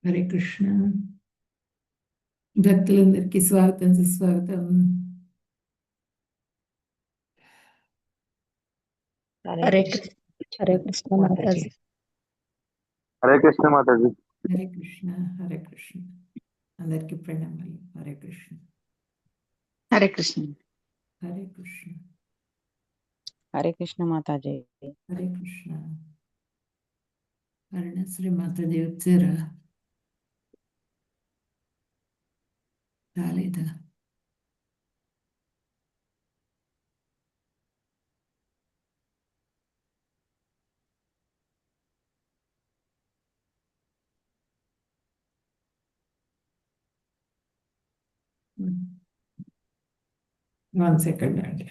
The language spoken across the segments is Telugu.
హరే కృష్ణ. భక్తులందరికీ స్వాగతం సుస్వాగతం. హరే కృష్ణ. హరే కృష్ణ మాతాజీ. హరే కృష్ణ మాతాజీ. హరే కృష్ణ. హరే కృష్ణ. అందరికీ ప్రణామాలు. హరే కృష్ణ. హరే కృష్ణ. హరే కృష్ణ. హరే కృష్ణ మాతాజీ. హరే కృష్ణ. అరుణశ్రీ మాతాజీ వచ్చారా? రాలేదా? వన్ సెకండ్ అండి.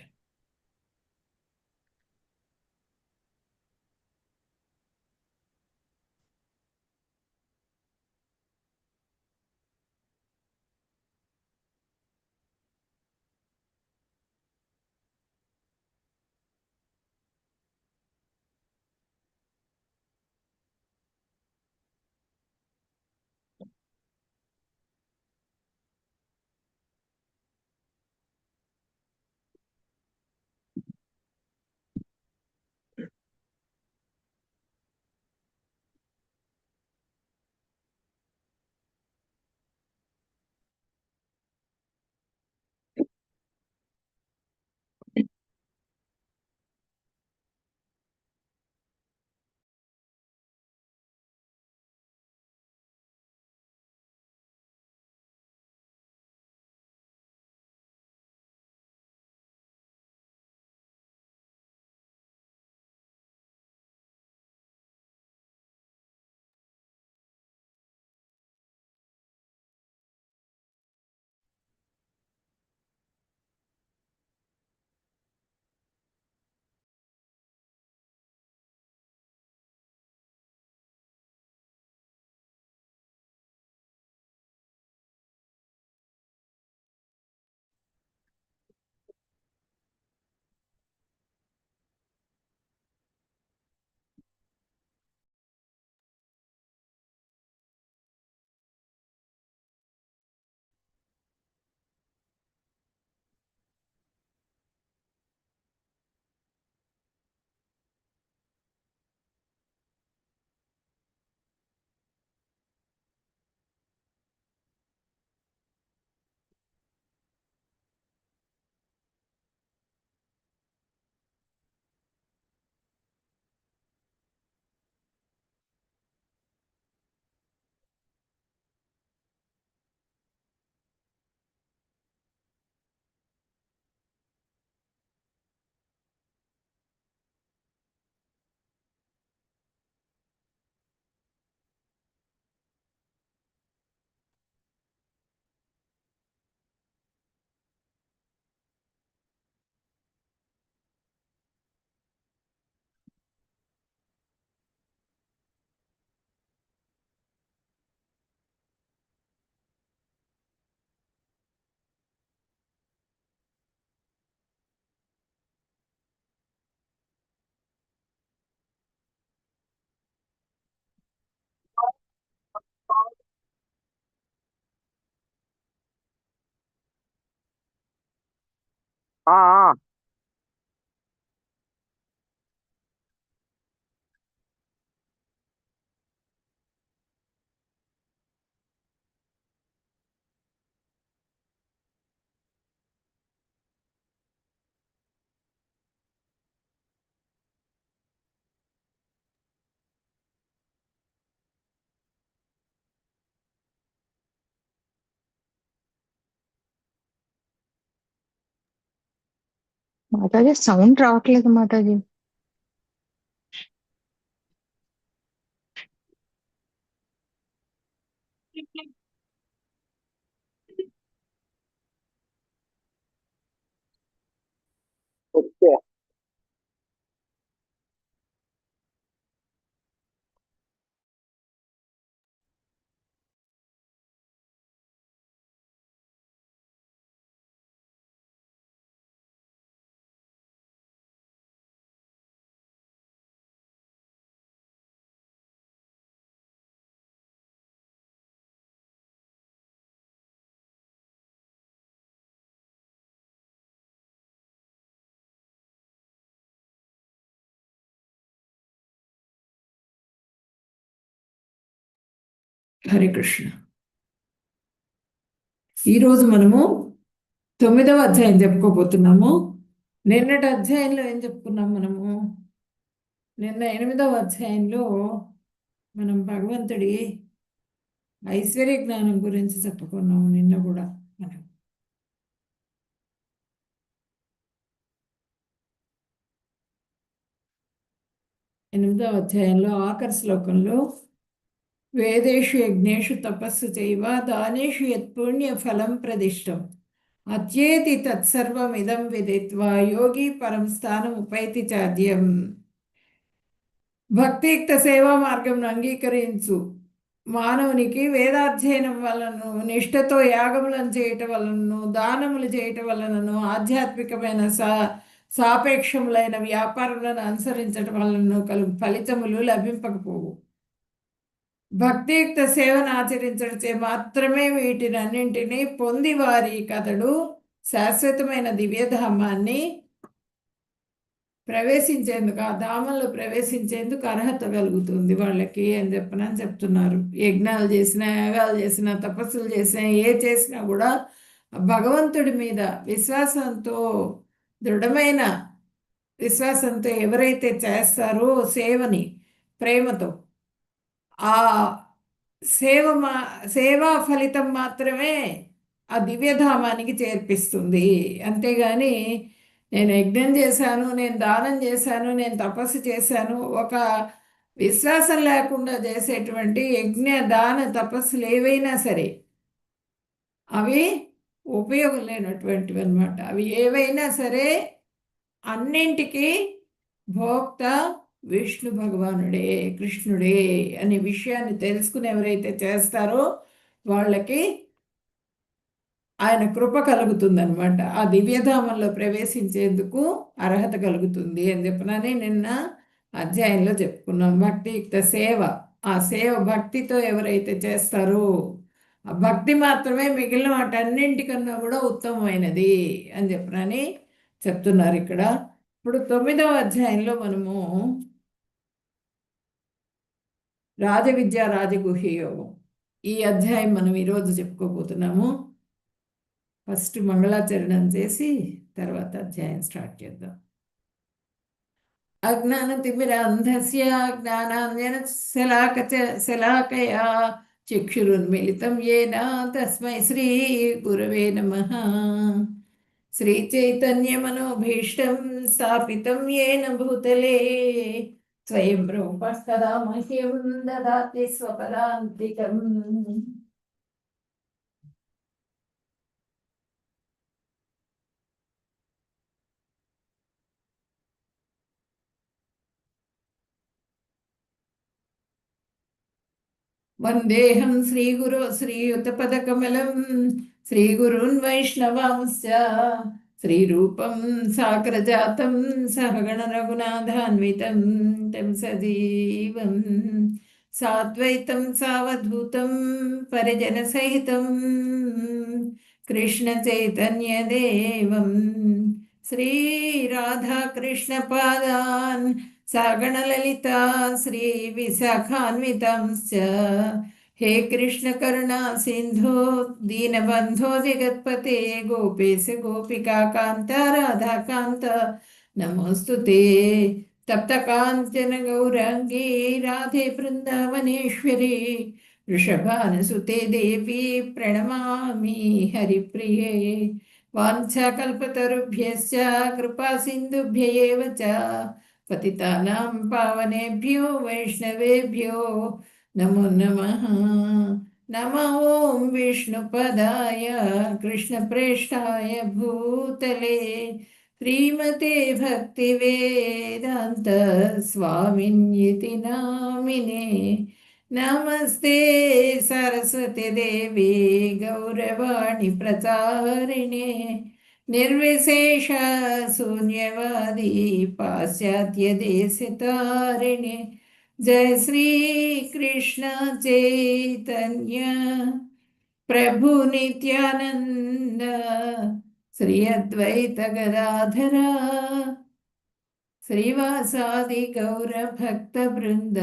ఆ, ఆ. మాతాజీ సౌండ్ రావట్లేదు మాతాజీ. ఓకే. హరే కృష్ణ. ఈరోజు మనము 9వ అధ్యాయం చెప్పుకోబోతున్నాము. నిన్నటి అధ్యాయంలో ఏం చెప్పుకున్నాం మనము? నిన్న 8వ అధ్యాయంలో మనం భగవంతుడి ఐశ్వర్య జ్ఞానం గురించి చెప్పుకున్నాము. నిన్న కూడా మనం 8వ అధ్యాయంలో ఆఖరి శ్లోకంలో వేదేషు యజ్ఞేషు తపస్సు చైవ దానేషు యత్పుణ్య ఫలం ప్రదిష్టం అత్యేతి తత్సర్వమిదం విదిత్వా యోగి పరం స్థానం ఉపైతి చాద్యం. భక్తియుక్త సేవా మార్గంను అంగీకరించు మానవునికి వేదాధ్యయనం వలన, నిష్ఠతో యాగములను చేయటం వలనను, దానములు చేయటం వలనను, ఆధ్యాత్మికమైన సాపేక్షములైన వ్యాపారములను అనుసరించటం వలనను కలుగు ఫలితములు లభింపకపోవు. భక్తియుక్త సేవను ఆచరించడిచే మాత్రమే వీటినన్నింటినీ పొంది వారి కథడు శాశ్వతమైన దివ్యధామాన్ని ప్రవేశించేందుకు, ఆ ధామంలో ప్రవేశించేందుకు అర్హత కలుగుతుంది వాళ్ళకి అని చెప్తున్నారు. యజ్ఞాలు చేసినా, యాగాలు చేసినా, తపస్సులు చేసినా, ఏ చేసినా కూడా భగవంతుడి మీద విశ్వాసంతో, దృఢమైన విశ్వాసంతో ఎవరైతే చేస్తారో సేవని ప్రేమతో, ఆ సేవా ఫలితం మాత్రమే ఆ దివ్యధామానికి చేర్పిస్తుంది. అంతేగాని నేను యజ్ఞం చేశాను, నేను దానం చేశాను, నేను తపస్సు చేశాను, ఒక విశ్వాసం లేకుండా చేసేటువంటి యజ్ఞ దాన తపస్సులు ఏవైనా సరే అవి ఉపయోగం లేనటువంటివి అన్నమాట. అవి ఏవైనా సరే అన్నింటికీ భోక్త విష్ణు భగవానుడే, కృష్ణుడే అనే విషయాన్ని తెలుసుకుని ఎవరైతే చేస్తారో వాళ్ళకి ఆయన కృప కలుగుతుందనమాట. ఆ దివ్యధామంలో ప్రవేశించేందుకు అర్హత కలుగుతుంది అని చెప్పనని నిన్న అధ్యాయంలో చెప్పుకున్నాం. భక్తియుక్త సేవ, ఆ సేవ భక్తితో ఎవరైతే చేస్తారో ఆ భక్తి మాత్రమే మిగిలిన వాటన్నింటికన్నా కూడా ఉత్తమమైనది అని చెప్పనని చెప్తున్నారు ఇక్కడ. ఇప్పుడు 9వ అధ్యాయంలో మనము రాజవిద్య రాజగుహ్య యోగం ఈ అధ్యాయం మనం ఈరోజు చెప్పుకోబోతున్నాము. ఫస్ట్ మంగళాచరణం చేసి తర్వాత అధ్యాయం స్టార్ట్ చేద్దాం. అజ్ఞానతిమిరాంధస్య జ్ఞానాంజన శలాకయా చక్షురున్మిళితం యేన తస్మై శ్రీ గురవే నమః. శ్రీచైతన్యమనోభీష్టం స్థాపితం యేన భూతలే స్వయం రూపः కదా మహ్యం దదాతి స్వపదాంతికం. వందేహం శ్రీగురో శ్రీయుతపదకమలం శ్రీగురున్ వైష్ణవాంశ్చ శ్రీరూపం సాగ్రజాతం సహగణ రఘునాథాన్వితం తం సజీవం సాద్వైతం సావధూతం పరిజన సహితం కృష్ణ చైతన్య దేవం శ్రీ రాధాకృష్ణ పాదాన్ సాగణలలితా శ్రీ విశాఖాన్వితంశ్చ. హే కృష్ణ కరుణా సింధో దీనబంధో జగత్పతే గోపేశ గోపికా కాంత రాధాకాంత నమోస్తుతే. తప్త కాంచన గౌరాంగీ రాధే బృందావనేశ్వరి వృషభానుసుతే దేవి ప్రణమామి హరిప్రియే. వాంఛాకల్పతరుభ్యశ్చ కృపా సింధుభ్య ఏవ చ పతితానాం పావనేభ్యో వైష్ణవేభ్యో నమో నమః. నమో ఓం విష్ణుపదాయ కృష్ణప్రేష్ఠాయ భూతలే శ్రీమతే భక్తివేదాంత స్వామిన్యతి నామినే. నమస్తే సరస్వతి దేవి గౌరవాణి ప్రచారిణే నిర్విశేష శూన్యవాది పాశ్చాత్య దేశతారిణి. జయ శ్రీ కృష్ణ చైతన్య ప్రభు నిత్యానంద శ్రీ అద్వైత గదాధర శ్రీవాసాది గౌర భక్త బృంద.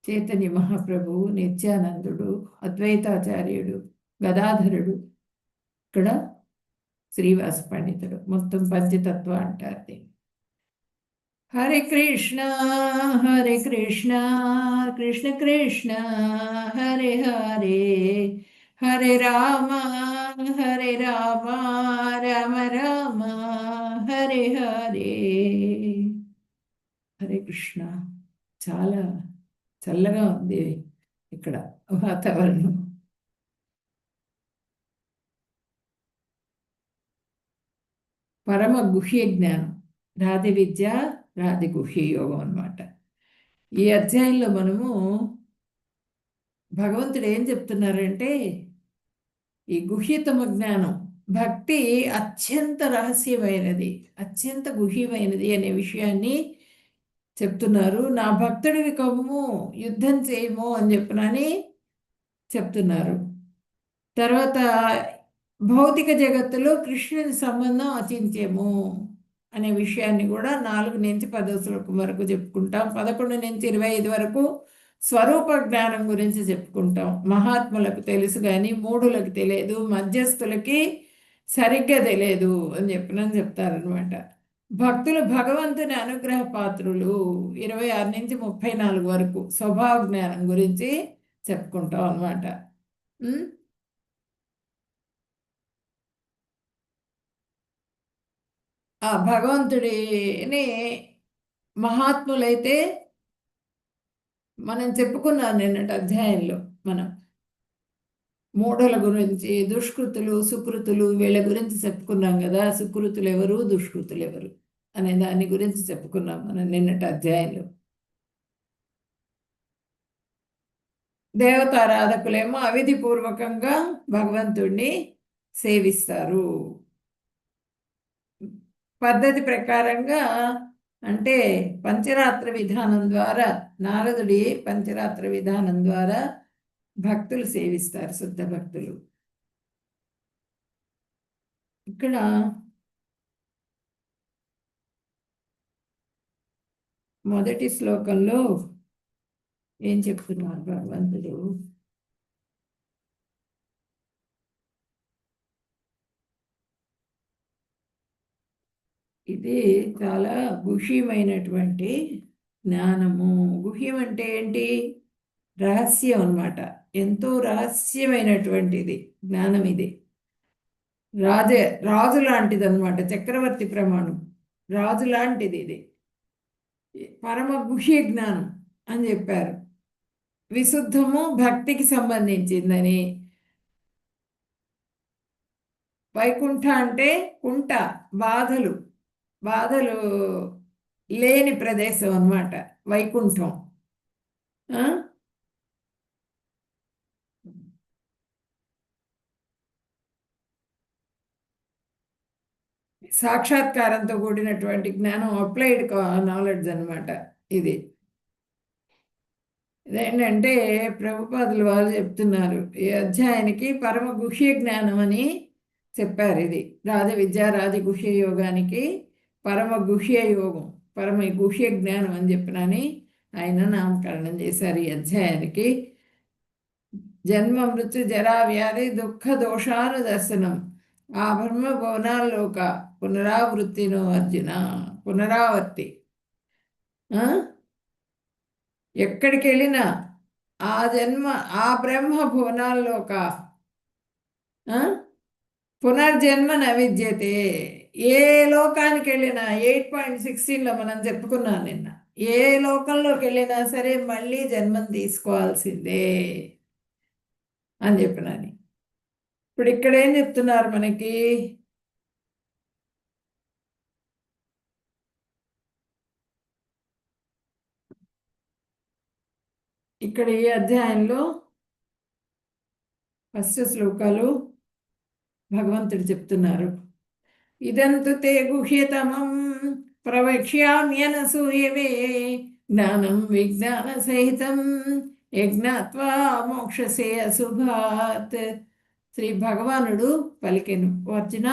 చైతన్య మహాప్రభువు, నిత్యానందుడు, అద్వైతాచార్యుడు, గదాధరుడు, ఇక్కడ శ్రీవాస పండితుడు. మొత్తం పంచతత్వ అంటారు దీన్ని. హరే కృష్ణ కృష్ణ కృష్ణ హరే హరే, హరే రామ రామ రామ హరే హరే. హరే కృష్ణ. చాలా చల్లగా ఉంది ఇక్కడ వాతావరణం. పరమ గుహ్య జ్ఞానం, రాధి విద్య, రాధి గుహ్య యోగం అన్నమాట. ఈ అధ్యాయంలో మనము భగవంతుడు ఏం చెప్తున్నారంటే, ఈ గుహ్యతమ జ్ఞానం, భక్తి అత్యంత రహస్యమైనది, అత్యంత గుహ్యమైనది అనే విషయాన్ని చెప్తున్నారు. నా భక్తుడివి కమ్ము, యుద్ధం చేయము అని చెప్పనని చెప్తున్నారు. తర్వాత భౌతిక జగత్తులో కృష్ణుని సంబంధం అచించేము అనే విషయాన్ని కూడా 4 నుంచి 10వ శ్లోకం వరకు చెప్పుకుంటాం. 11 నుంచి 25 వరకు స్వరూప జ్ఞానం గురించి చెప్పుకుంటాం. మహాత్ములకు తెలుసు కానీ మూఢులకు తెలియదు, మధ్యస్థులకి సరిగ్గా తెలియదు అని చెప్తారనమాట. భక్తులు భగవంతుని అనుగ్రహ పాత్రులు 26 నుంచి 34 వరకు స్వభావ జ్ఞానం గురించి చెప్పుకుంటాం అన్నమాట. ఆ భగవంతుడిని మహాత్ములైతే మనం చెప్పుకున్నాం నిన్నటి అధ్యాయంలో. మనం మూఢుల గురించి, దుష్కృతులు సుకృతులు వీళ్ళ గురించి చెప్పుకున్నాం కదా. సుకృతులు ఎవరు, దుష్కృతులు ఎవరు అనే దాని గురించి చెప్పుకున్నాం మనం నిన్నటి అధ్యాయంలో. దేవతారాధకులేమో అవిధిపూర్వకంగా భగవంతుణ్ణి సేవిస్తారు. పద్ధతి ప్రకారంగా, అంటే పంచరాత్ర విధానం ద్వారా, నారదుడి పంచరాత్ర విధానం ద్వారా భక్తులు సేవిస్తారు, శుద్ధ భక్తులు. ఇక్కడ మొదటి శ్లోకంలో ఏం చెప్తున్నారు భగవంతుడు? ఇది చాలా గుహ్యమైనటువంటి జ్ఞానము. గుహ్యం అంటే ఏంటి? రహస్యం అన్నమాట. ఎంతో రహస్యమైనటువంటిది జ్ఞానం ఇది. రాజు లాంటిది అనమాట. చక్రవర్తి ప్రమాణం, రాజు లాంటిది ఇది. పరమ గుహ్య జ్ఞానం అని చెప్పారు. విశుద్ధము, భక్తికి సంబంధించిందని. వైకుంఠ అంటే కుంట, బాధలు లేని ప్రదేశం అన్నమాట వైకుంఠం. సాక్షాత్కారంతో కూడినటువంటి జ్ఞానం, అప్లైడ్ నాలెడ్జ్ అన్నమాట ఇది. ఇదేంటంటే ప్రభుపాదులు వారు చెప్తున్నారు, ఈ అధ్యాయానికి పరమ గుహ్య జ్ఞానం అని చెప్పారు. ఇది రాధి విద్య, రాధి గుహ్య యోగానికి పరమ గుహ్య యోగం, పరమ గుహ్య జ్ఞానం అని చెప్పినని ఆయన నామకరణం చేశారు ఈ అధ్యాయానికి. జన్మ మృత్యు జరా వ్యాధి దుఃఖ దోషాను దర్శనం ఆ బ్రహ్మ భవనాల్లోక పునరావృత్తినో అర్జున. పునరావర్తి, ఎక్కడికి వెళ్ళినా ఆ జన్మ, ఆ బ్రహ్మ భువనాల్లోక పునర్జన్మ నవిద్యతే. ఏ లోకానికి వెళ్ళినా 8.16లో మనం చెప్పుకున్నాం నిన్న, ఏ లోకంలోకి వెళ్ళినా సరే మళ్ళీ జన్మం తీసుకోవాల్సిందే అని చెప్పినని. ఇప్పుడు ఇక్కడ ఏం చెప్తున్నారు మనకి? ఇక్కడ ఈ అధ్యాయంలో ఫస్ట్ శ్లోకాలు భగవంతుడు చెప్తున్నారు. ఇదంతు తే గుహ్యతమం ప్రవక్ష్యామ్యనసూయవే జ్ఞానం విజ్ఞాన సహితం యజ్ఞాత్వా మోక్షసే అశుభాత్. శ్రీ భగవానుడు పలికెను, అర్జున,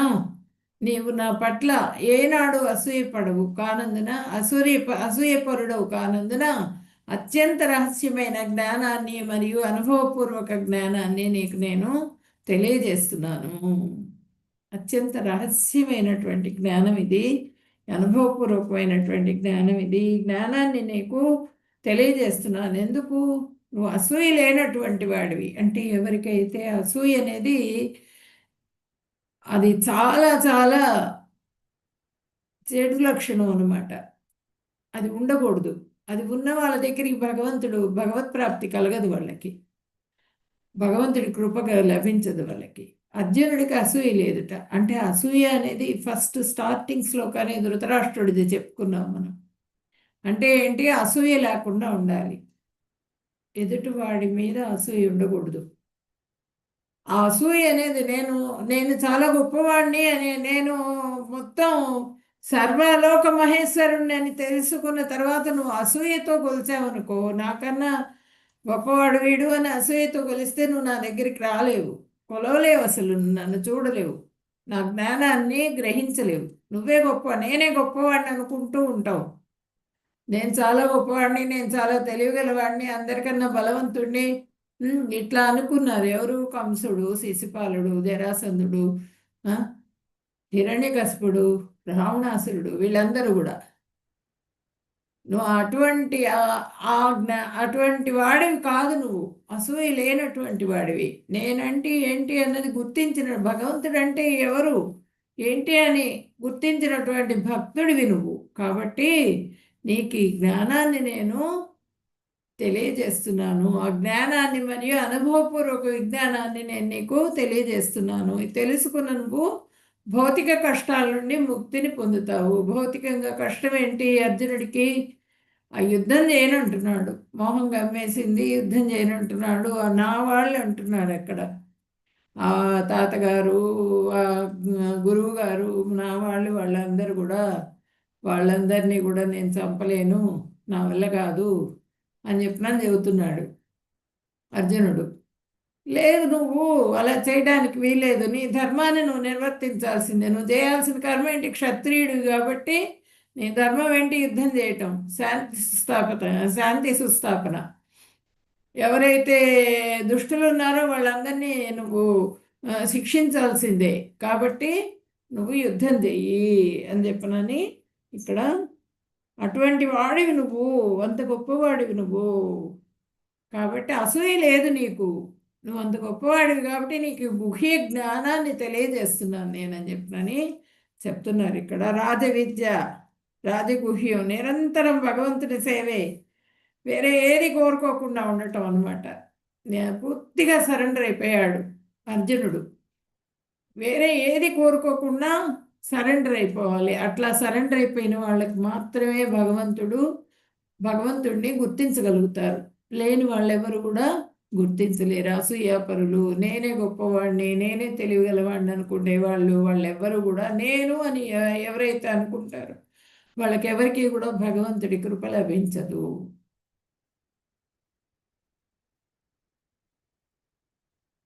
నీవు నా పట్ల ఏనాడు అసూయపడవు కానందున, అసూయపరుడవు కానందున అత్యంత రహస్యమైన జ్ఞానాన్ని మరియు అనుభవపూర్వక జ్ఞానాన్ని నీకు నేను తెలియజేస్తున్నాను. అత్యంత రహస్యమైనటువంటి జ్ఞానం ఇది, అనుభవపూర్వకమైనటువంటి జ్ఞానం ఇది. ఈ జ్ఞానాన్ని నీకు తెలియజేస్తున్నాను. ఎందుకు? నువ్వు అసూయ లేనటువంటి వాడివి. అంటే ఎవరికైతే అసూయ అనేది అది చాలా చాలా చెడు లక్షణం అన్నమాట. అది ఉండకూడదు. అది ఉన్న వాళ్ళ దగ్గరికి భగవత్ ప్రాప్తి కలగదు వాళ్ళకి. భగవంతుడి కృప లభించదు వాళ్ళకి. అర్జునుడికి అసూయ లేదుట. అంటే అసూయ అనేది ఫస్ట్ స్టార్టింగ్స్లో కానీ ధృతరాష్ట్రుడిది చెప్పుకున్నాం మనం. అంటే ఏంటి? అసూయ లేకుండా ఉండాలి. ఎదుటివాడి మీద అసూయ ఉండకూడదు. ఆ అసూయ అనేది నేను చాలా గొప్పవాడిని అని, నేను మొత్తం సర్వలోక మహేశ్వరుణ్ణి అని తెలుసుకున్న తర్వాత నువ్వు అసూయతో కొలిచావనుకో, నాకన్నా గొప్పవాడు వీడు అని అసూయతో కొలిస్తే నువ్వు నా దగ్గరికి రాలేవు, కొలవలేవు, అసలు నన్ను చూడలేవు, నా జ్ఞానాన్ని గ్రహించలేవు. నువ్వే గొప్ప, నేనే గొప్పవాడిని అనుకుంటూ ఉంటావు. నేను చాలా గొప్పవాడిని, నేను చాలా తెలివిగలవాడిని, అందరికన్నా బలవంతుడిని, ఇట్లా అనుకున్నారు ఎవరు? కంసుడు, శిశుపాలుడు, జరాసంధుడు, హిరణ్యకశిపుడు, రావణాసురుడు, వీళ్ళందరూ కూడా. నువ్వు అటువంటి వాడివి కాదు. నువ్వు అసూయ లేనటువంటి వాడివి. నేనంటే ఏంటి అన్నది గుర్తించిన భగవంతుడు అంటే ఎవరు ఏంటి అని గుర్తించినటువంటి భక్తుడివి నువ్వు. కాబట్టి నీకు ఈ జ్ఞానాన్ని నేను తెలియజేస్తున్నాను. ఆ జ్ఞానాన్ని మరియు అనుభవపూర్వక విజ్ఞానాన్ని నేను నీకు తెలియజేస్తున్నాను. తెలుసుకున్న నువ్వు భౌతిక కష్టాల నుండి ముక్తిని పొందుతావు. భౌతికంగా కష్టం ఏంటి? అర్జునుడికి ఆ యుద్ధం చేయనంటున్నాడు. మోహం గమ్మేసింది, యుద్ధం చేయనంటున్నాడు. నా వాళ్ళు అంటున్నాడు అక్కడ. ఆ తాతగారు, ఆ గురువు గారు, నా వాళ్ళు, వాళ్ళందరూ కూడా, వాళ్ళందరినీ కూడా నేను చంపలేను, నా వల్ల కాదు అని చెప్పినని చెబుతున్నాడు అర్జునుడు. లేదు, నువ్వు అలా చేయడానికి వీలేదు. నీ ధర్మాన్ని నువ్వు నిర్వర్తించాల్సిందే. నువ్వు చేయాల్సిన కర్మ ఏంటి? క్షత్రియుడు కాబట్టి నీ ధర్మం ఏంటి? యుద్ధం చేయటం, శాంతి సుస్థాపన. ఎవరైతే దుష్టులు ఉన్నారో వాళ్ళందరినీ నువ్వు శిక్షించాల్సిందే. కాబట్టి నువ్వు యుద్ధం చెయ్యి అని చెప్పనని ఇక్కడ. అటువంటి వాడివి నువ్వు, అంత గొప్పవాడివి నువ్వు. కాబట్టి అసూయ లేదు నీకు. నువ్వు అంత గొప్పవాడివి కాబట్టి నీకు గుహ్య జ్ఞానాన్ని తెలియజేస్తున్నాను నేనని చెప్పనని చెప్తున్నారు ఇక్కడ. రాజవిద్య, రాజగుహ్యం, నిరంతరం భగవంతుని సేవే, వేరే ఏది కోరుకోకుండా ఉండటం అనమాట. పూర్తిగా సరెండర్ అయిపోయాడు అర్జునుడు. వేరే ఏది కోరుకోకుండా సరెండర్ అయిపోవాలి. అట్లా సరెండర్ అయిపోయిన వాళ్ళకి మాత్రమే భగవంతుడిని గుర్తించగలుగుతారు. లేని వాళ్ళెవరు కూడా గుర్తించలేరు. అసూయాపరులు, నేనే గొప్పవాడిని, నేనే తెలియగలవాడిని అనుకునే వాళ్ళెవ్వరు కూడా నేను అని ఎవరైతే అనుకుంటారో వాళ్ళకెవరికి కూడా భగవంతుడి కృప లభించదు.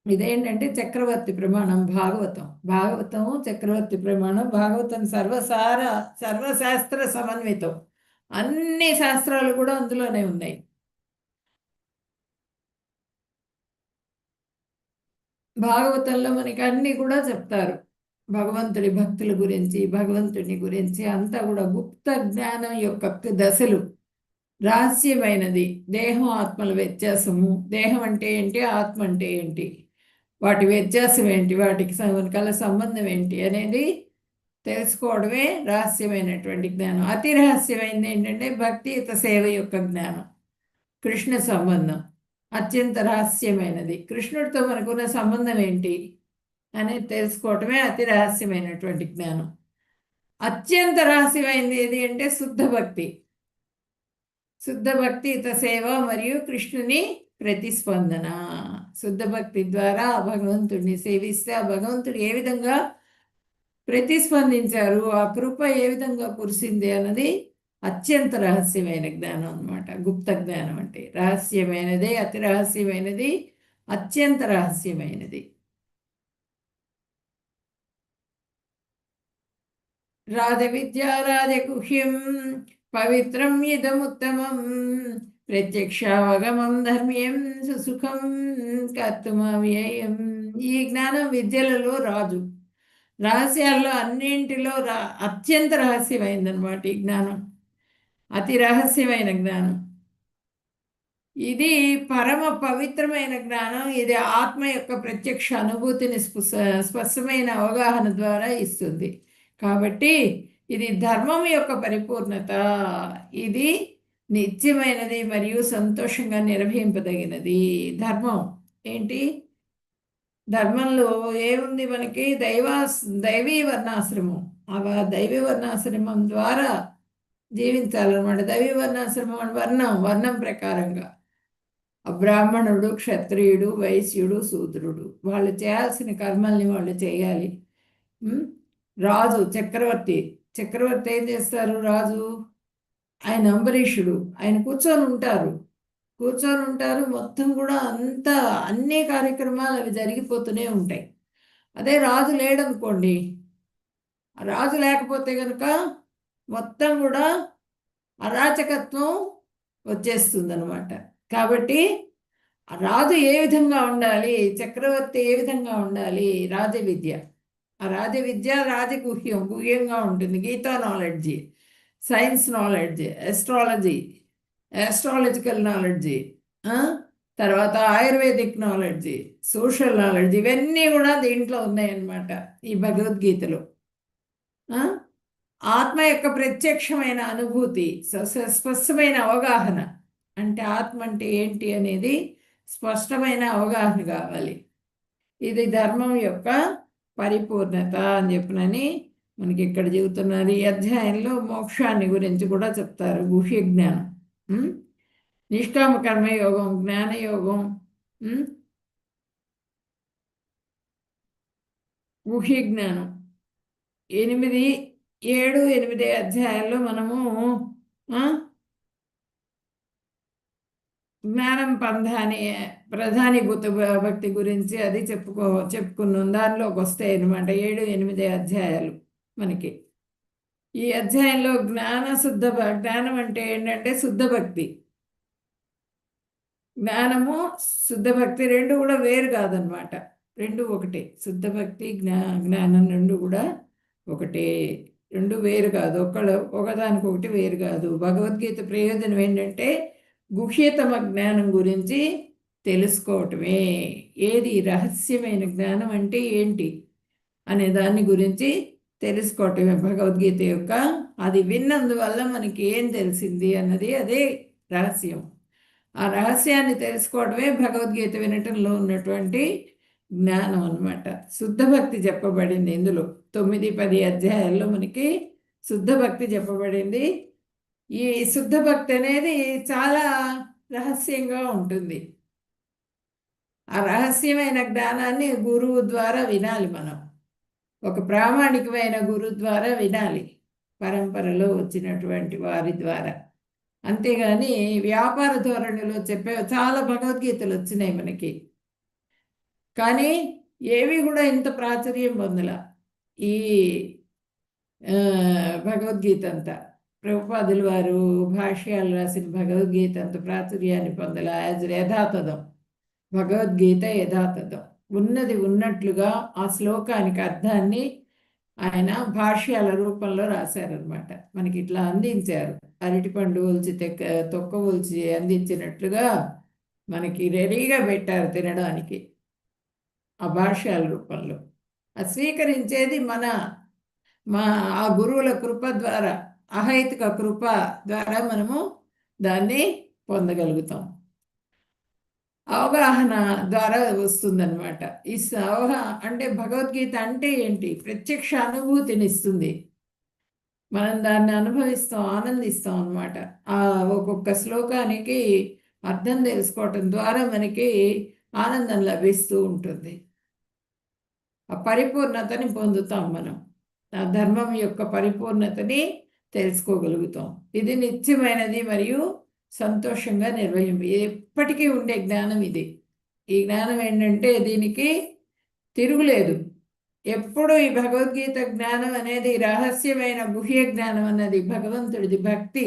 ఇదేంటంటే చక్రవర్తి ప్రమాణం భాగవతం చక్రవర్తి ప్రమాణం. భాగవతం సర్వశాస్త్ర సమన్వితం. అన్ని శాస్త్రాలు కూడా అందులోనే ఉన్నాయి. భాగవతంలో మనకి అన్నీ కూడా చెప్తారు. భగవంతుడి భక్తుల గురించి, భగవంతుని గురించి అంతా కూడా. గుప్త జ్ఞానం యొక్క దశలు రహస్యమైనది. దేహం ఆత్మల వ్యత్యాసము, దేహం అంటే ఏంటి, ఆత్మ అంటే ఏంటి, వాటి వ్యత్యాసం ఏంటి, వాటికి కల సంబంధం ఏంటి అనేది తెలుసుకోవడమే రహస్యమైనటువంటి జ్ఞానం. అతి రహస్యమైనది ఏంటంటే భక్తియుత సేవ యొక్క జ్ఞానం, కృష్ణ సంబంధం అత్యంత రహస్యమైనది. కృష్ణుడితో మనకున్న సంబంధం ఏంటి అనేది తెలుసుకోవటమే అతి రహస్యమైనటువంటి జ్ఞానం. అత్యంత రహస్యమైనది ఏది అంటే శుద్ధ భక్తియుత సేవ మరియు కృష్ణుని ప్రతిస్పందన. శుద్ధ భక్తి ద్వారా ఆ భగవంతుడిని సేవిస్తే ఆ భగవంతుడు ఏ విధంగా ప్రతిస్పందించారు, ఆ కృప ఏ విధంగా కురిసింది అన్నది అత్యంత రహస్యమైన జ్ఞానం అన్నమాట. గుప్త జ్ఞానం అంటే రహస్యమైనదే, అతి రహస్యమైనది, అత్యంత రహస్యమైనది. రాజవిద్యా రాజగుహ్యం పవిత్రం ఇదముత్తమం ప్రత్యక్షావగమం ధర్మ్యం సుసుఖం కర్తుమవ్యయం. ఈ జ్ఞానం విద్యలలో రాజు, రహస్యాల్లో అన్నింటిలో అత్యంత రహస్యమైందనమాట ఈ జ్ఞానం. అతి రహస్యమైన జ్ఞానం ఇది, పరమ పవిత్రమైన జ్ఞానం. ఇది ఆత్మ యొక్క ప్రత్యక్ష అనుభూతిని స్పష్టమైన అవగాహన ద్వారా ఇస్తుంది. కాబట్టి ఇది ధర్మం యొక్క పరిపూర్ణత. ఇది నిత్యమైనది మరియు సంతోషంగా నిర్వహింపదగినది. ధర్మం ఏంటి? ధర్మంలో ఏముంది మనకి? దైవీ వర్ణాశ్రమం. ఆ దైవీ వర్ణాశ్రమం ద్వారా జీవించాలన్నమాట. దైవీ వర్ణాశ్రమం అంటే వర్ణం ప్రకారంగా బ్రాహ్మణుడు, క్షత్రియుడు, వైశ్యుడు, శూద్రుడు వాళ్ళు చేయాల్సిన కర్మల్ని వాళ్ళు చేయాలి. రాజు, చక్రవర్తి ఏం చేస్తారు? రాజు ఆయన అంబరీషుడు, ఆయన కూర్చొని ఉంటారు. మొత్తం కూడా అన్ని కార్యక్రమాలు అవి జరిగిపోతూనే ఉంటాయి. అదే రాజు లేడనుకోండి, రాజు లేకపోతే కనుక మొత్తం కూడా అరాచకత్వం వచ్చేస్తుంది అనమాట. కాబట్టి రాజు ఏ విధంగా ఉండాలి, చక్రవర్తి ఏ విధంగా ఉండాలి? రాజవిద్య. ఆ రాజవిద్య గుహ్యంగా ఉంటుంది. Gita knowledge, science knowledge, astrological knowledge, తర్వాత ఆయుర్వేదిక్ నాలెడ్జి, సోషల్ నాలెడ్జ్, ఇవన్నీ కూడా దీంట్లో ఉన్నాయన్నమాట ఈ భగవద్గీతలో. ఆత్మ యొక్క ప్రత్యక్షమైన అనుభూతి, స్పష్టమైన అవగాహన. అంటే ఆత్మ అంటే ఏంటి అనేది స్పష్టమైన అవగాహన కావాలి. ఇది ధర్మం యొక్క పరిపూర్ణత అని చెప్పినని మనకి ఇక్కడ చెబుతున్నారు. ఈ అధ్యాయంలో మోక్షాన్ని గురించి కూడా చెప్తారు. గుహ్య జ్ఞానం, నిష్కామ కర్మయోగం, జ్ఞానయోగం, గుహ్య జ్ఞానం. 7, 8 అధ్యాయాల్లో మనము జ్ఞానం ప్రధానీభూత భక్తి గురించి అది చెప్పుకున్నాం. దానిలోకి వస్తాయి అనమాట 7, 8 అధ్యాయాలు మనకి. ఈ అధ్యాయంలో జ్ఞానం అంటే ఏంటంటే శుద్ధ భక్తి. జ్ఞానము, శుద్ధ భక్తి రెండు కూడా వేరు కాదనమాట, రెండు ఒకటే. శుద్ధ భక్తి, జ్ఞానం రెండు కూడా ఒకటే, రెండు వేరు కాదు. ఒకదానికొకటి వేరు కాదు. భగవద్గీత ప్రయోజనం ఏంటంటే గుహ్యతమ జ్ఞానం గురించి తెలుసుకోవటమే. ఏది రహస్యమైన జ్ఞానం అంటే ఏంటి అనే దాని గురించి తెలుసుకోవటమే భగవద్గీత యొక్క. అది విన్నందువల్ల మనకి ఏం తెలిసింది అన్నది అదే రహస్యం. ఆ రహస్యాన్ని తెలుసుకోవడమే భగవద్గీత వినటంలో ఉన్నటువంటి జ్ఞానం అన్నమాట. శుద్ధ భక్తి చెప్పబడింది ఇందులో. 9, 10 అధ్యాయాల్లో మనకి శుద్ధ భక్తి చెప్పబడింది. ఈ శుద్ధ భక్తి అనేది చాలా రహస్యంగా ఉంటుంది. ఆ రహస్యమైన జ్ఞానాన్ని గురువు ద్వారా వినాలి మనం. ఒక ప్రామాణికమైన గురువు ద్వారా వినాలి, పరంపరలో వచ్చినటువంటి వారి ద్వారా. అంతేగాని వ్యాపార ధోరణిలో చెప్పే చాలా భగవద్గీతలు వచ్చినాయి మనకి, కానీ ఏవి కూడా ఇంత ప్రాచుర్యం పొందల. ఈ భగవద్గీత అంతా ప్రభుపాదుల వారు భాష్యాలు రాసిన భగవద్గీత అంత ప్రాచుర్యాన్ని పొందల. యథాతథం, భగవద్గీత యథాతథం, ఉన్నది ఉన్నట్లుగా ఆ శ్లోకానికి అర్థాన్ని ఆయన భాష్యాల రూపంలో రాశారనమాట. మనకి ఇట్లా అందించారు. అరటిపండు ఒలిచి తొక్క ఒలిచి అందించినట్లుగా మనకి రెడీగా పెట్టారు తినడానికి ఆ భాష్యాల రూపంలో. అది స్వీకరించేది ఆ గురువుల కృప ద్వారా, అహైతుక కృప ద్వారా మనము దాన్ని పొందగలుగుతాం. అవగాహన ద్వారా వస్తుందన్నమాట. ఈ అంటే భగవద్గీత అంటే ఏంటి? ప్రత్యక్ష అనుభూతిని ఇస్తుంది. మనం దాన్ని అనుభవిస్తాం, ఆనందిస్తాం అన్నమాట. ఆ ఒక్కొక్క శ్లోకానికి అర్థం తెలుసుకోవటం ద్వారా మనకి ఆనందం లభిస్తూ ఉంటుంది. ఆ పరిపూర్ణతని పొందుతాం మనం. ఆ ధర్మం యొక్క పరిపూర్ణతని తెలుసుకోగలుగుతాం. ఇది నిత్యమైనది మరియు సంతోషంగా ఎప్పటికీ ఉండే జ్ఞానం ఇది. ఈ జ్ఞానం ఏంటంటే దీనికి తిరుగులేదు. ఎప్పుడు ఈ భగవద్గీత జ్ఞానం అనేది రహస్యమైన గుహ్య జ్ఞానం అన్నది, భగవంతుడిది భక్తి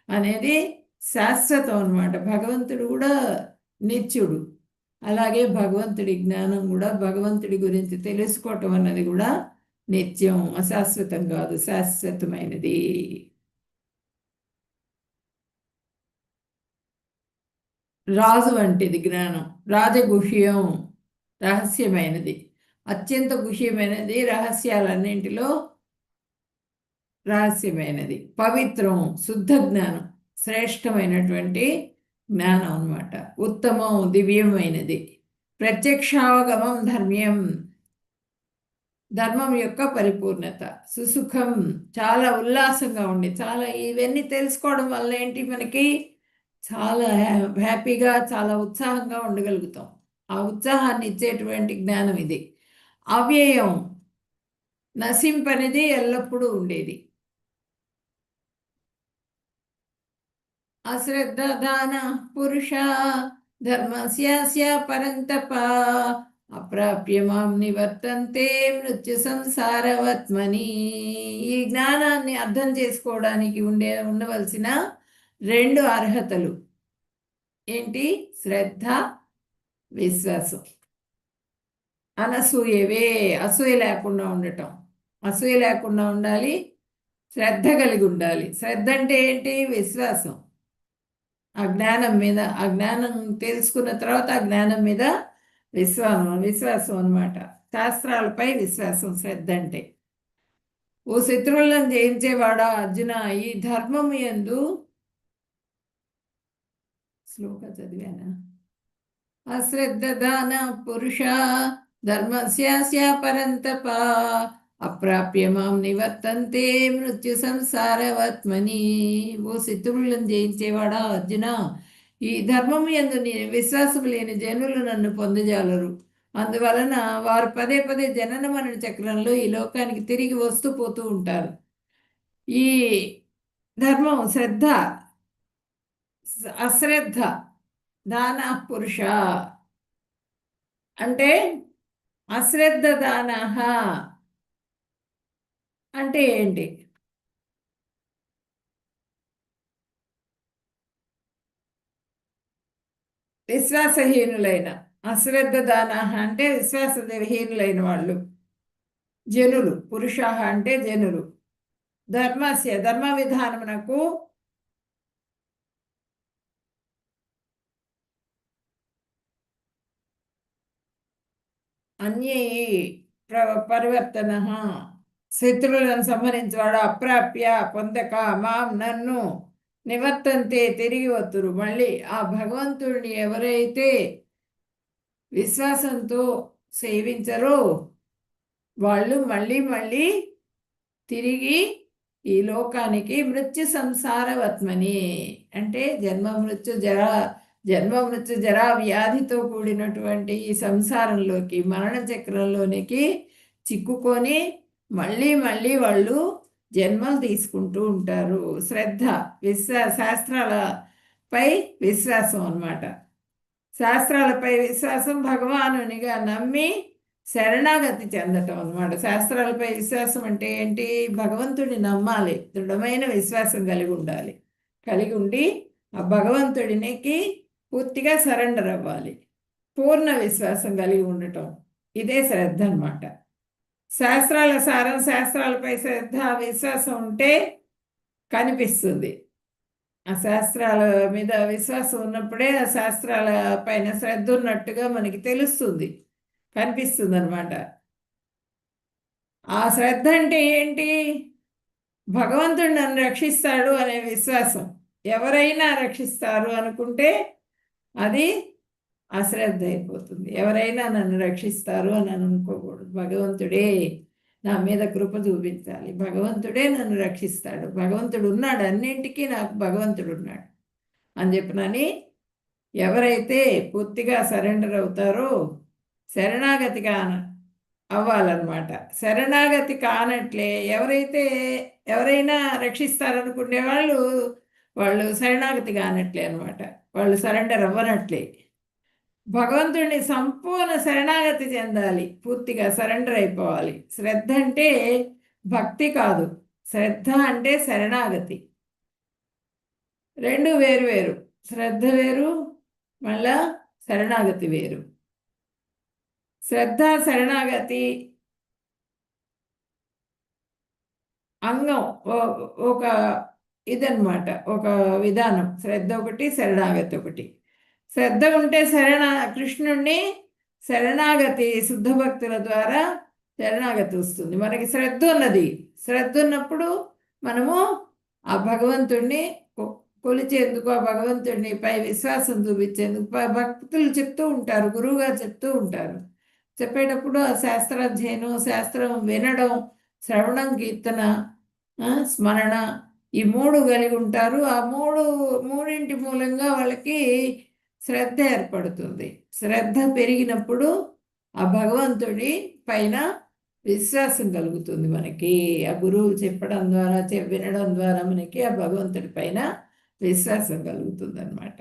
అనేది శాశ్వతం అన్నమాట. భగవంతుడు కూడా నిత్యుడు. అలాగే భగవంతుడి జ్ఞానం కూడా, భగవంతుడి గురించి తెలుసుకోవటం అన్నది కూడా నిత్యం, అశాశ్వతం కాదు, శాశ్వతమైనది. రాజు వంటిది జ్ఞానం, రాజగుహ్యం, రహస్యమైనది, అత్యంత గుహ్యమైనది, రహస్యాలన్నింటిలో రహస్యమైనది, పవిత్రం, శుద్ధ జ్ఞానం, శ్రేష్టమైనటువంటి జ్ఞానం అన్నమాట. ఉత్తమం, దివ్యమైనది, ప్రత్యక్షావగమం, ధర్మ్యం, ధర్మం యొక్క పరిపూర్ణత, సుసుఖం, చాలా ఉల్లాసంగా ఉండి, చాలా ఇవన్నీ తెలుసుకోవడం వల్ల ఏంటి, మనకి చాలా హ్యాపీగా, చాలా ఉత్సాహంగా ఉండగలుగుతాం. ఆ ఉత్సాహాన్ని ఇచ్చేటువంటి జ్ఞానం ఇది. అవ్యయం, నశింపనిది, ఎల్లప్పుడూ ఉండేది. అశ్రద్ధ దాన పురుష ధర్మస్య పరంతప అప్రాప్య మాం నివర్తంతే మృత్యు సంసారవత్మని. ఈ జ్ఞానాన్ని అర్థం చేసుకోవడానికి ఉండవలసిన 2 అర్హతలు ఏంటి? శ్రద్ధ, విశ్వాసం. అనసూయవే, అసూయ లేకుండా ఉండటం, అసూయ లేకుండా ఉండాలి, శ్రద్ధ కలిగి ఉండాలి. శ్రద్ధ అంటే ఏంటి? విశ్వాసం. ఆ జ్ఞానం మీద, ఆ జ్ఞానం తెలుసుకున్న తర్వాత ఆ జ్ఞానం మీద విశ్వాసం అన్నమాట. శాస్త్రాలపై విశ్వాసం శ్రద్ధ అంటే. ఓ శత్రువులను జయించేవాడా అర్జున, ఈ ధర్మము యందు, శ్లోక చదివానా? అశ్రద్ధ దాన పురుష ధర్మస్య పరంతప అప్రాప్య మాం నివర్తంతే మృత్యు సంసారవత్మని. ఓ శత్రువులను జయించేవాడా అర్జున, ఈ ధర్మము యందు విశ్వాసం లేని జనులు నన్ను పొందజాలరు. అందువలన వారు పదే పదే జనన మరణ చక్రంలో ఈ లోకానికి తిరిగి వస్తూ పోతూ ఉంటారు. ఈ ధర్మం, శ్రద్ధ, అశ్రద్ధ దాన పురుష అంటే, అశ్రద్ధ దాన అంటే ఏంటి? విశ్వాసహీనులైన, అశ్రద్ధ దాన అంటే విశ్వాసహీనులైన వాళ్ళు, జనులు. పురుష అంటే జనులు. ధర్మ విధానమునకు అన్యై పరివర్తన, శత్రువులను సంహరించేవాడు, అప్రాప్య పొందక, మాం నన్ను, నివర్తంతే తిరిగి వత్తురు. మళ్ళీ ఆ భగవంతుడిని ఎవరైతే విశ్వాసంతో సేవించరో వాళ్ళు మళ్ళీ మళ్ళీ తిరిగి ఈ లోకానికి మృత్యు సంసారవత్మని అంటే జన్మ మృత్యు జరా వ్యాధితో కూడినటువంటి ఈ సంసారంలోకి, మరణ చక్రంలోనికి చిక్కుకొని మళ్ళీ మళ్ళీ వాళ్ళు జన్మలు తీసుకుంటూ ఉంటారు. శ్రద్ధ, శాస్త్రాలపై విశ్వాసం అన్నమాట. శాస్త్రాలపై విశ్వాసం, భగవానునిగా నమ్మి శరణాగతి చెందటం అన్నమాట. శాస్త్రాలపై విశ్వాసం అంటే ఏంటి? భగవంతుడిని నమ్మాలి, దృఢమైన విశ్వాసం కలిగి ఉండాలి, కలిగి ఉండి ఆ భగవంతుడికి పూర్తిగా సరెండర్ అవ్వాలి, పూర్ణ విశ్వాసం కలిగి ఉండటం. ఇదే శ్రద్ధ అన్నమాట. శాస్త్రాల సారం, శాస్త్రాలపై శ్రద్ధ, విశ్వాసం ఉంటే కనిపిస్తుంది. ఆ శాస్త్రాల మీద విశ్వాసం ఉన్నప్పుడే ఆ శాస్త్రాల పైన శ్రద్ధ ఉన్నట్టుగా మనకి తెలుస్తుంది, కనిపిస్తుంది అన్నమాట. ఆ శ్రద్ధ అంటే ఏంటి? భగవంతుడు నన్ను రక్షిస్తాడు అనే విశ్వాసం. ఎవరైనా రక్షిస్తారు అనుకుంటే అది అశ్రద్ధ అయిపోతుంది. ఎవరైనా నన్ను రక్షిస్తారు అని అనుకోకూడదు. భగవంతుడే నా మీద కృప చూపించాలి, భగవంతుడే నన్ను రక్షిస్తాడు, భగవంతుడు ఉన్నాడు, అన్నింటికీ నాకు భగవంతుడు ఉన్నాడు అని చెప్పినని ఎవరైతే పూర్తిగా సరెండర్ అవుతారో శరణాగతి అవ్వాలన్నమాట. శరణాగతి కానట్లే ఎవరైనా రక్షిస్తారనుకునే వాళ్ళు శరణాగతి కానట్లే అనమాట. వాళ్ళు సరెండర్ అవ్వనట్లే. భగవంతుడిని సంపూర్ణ శరణాగతి చెందాలి, పూర్తిగా సరెండర్ అయిపోవాలి. శ్రద్ధ అంటే భక్తి కాదు, శ్రద్ధ అంటే శరణాగతి. రెండు వేరు వేరు. శ్రద్ధ వేరు, మళ్ళా శరణాగతి వేరు. శ్రద్ధ శరణాగతి అంగం, ఒక ఇదన్నమాట, ఒక విధానం. శ్రద్ధ ఒకటి, శరణాగతి ఒకటి. శ్రద్ధ ఉంటే కృష్ణుణ్ణి శరణాగతి శుద్ధ భక్తుల ద్వారా శరణాగతి వస్తుంది. మనకి శ్రద్ధ ఉన్నది. శ్రద్ధ ఉన్నప్పుడు మనము ఆ భగవంతుణ్ణి కొలిచేందుకు, ఆ భగవంతుడిని పై విశ్వాసం చూపించేందుకు భక్తులు చెప్తూ ఉంటారు, గురువుగారు చెప్తూ ఉంటారు. చెప్పేటప్పుడు ఆ శాస్త్రాధ్యయనం, శాస్త్రం వినడం, శ్రవణం, కీర్తన, స్మరణ, ఈ మూడు కలిగి ఉంటారు. ఆ మూడింటి మూలంగా వాళ్ళకి శ్రద్ధ ఏర్పడుతుంది. శ్రద్ధ పెరిగినప్పుడు ఆ భగవంతుడి పైన విశ్వాసం కలుగుతుంది మనకి. ఆ గురువులు చెప్పడం ద్వారా, వినడం ద్వారా మనకి ఆ భగవంతుడి పైన విశ్వాసం కలుగుతుంది అన్నమాట.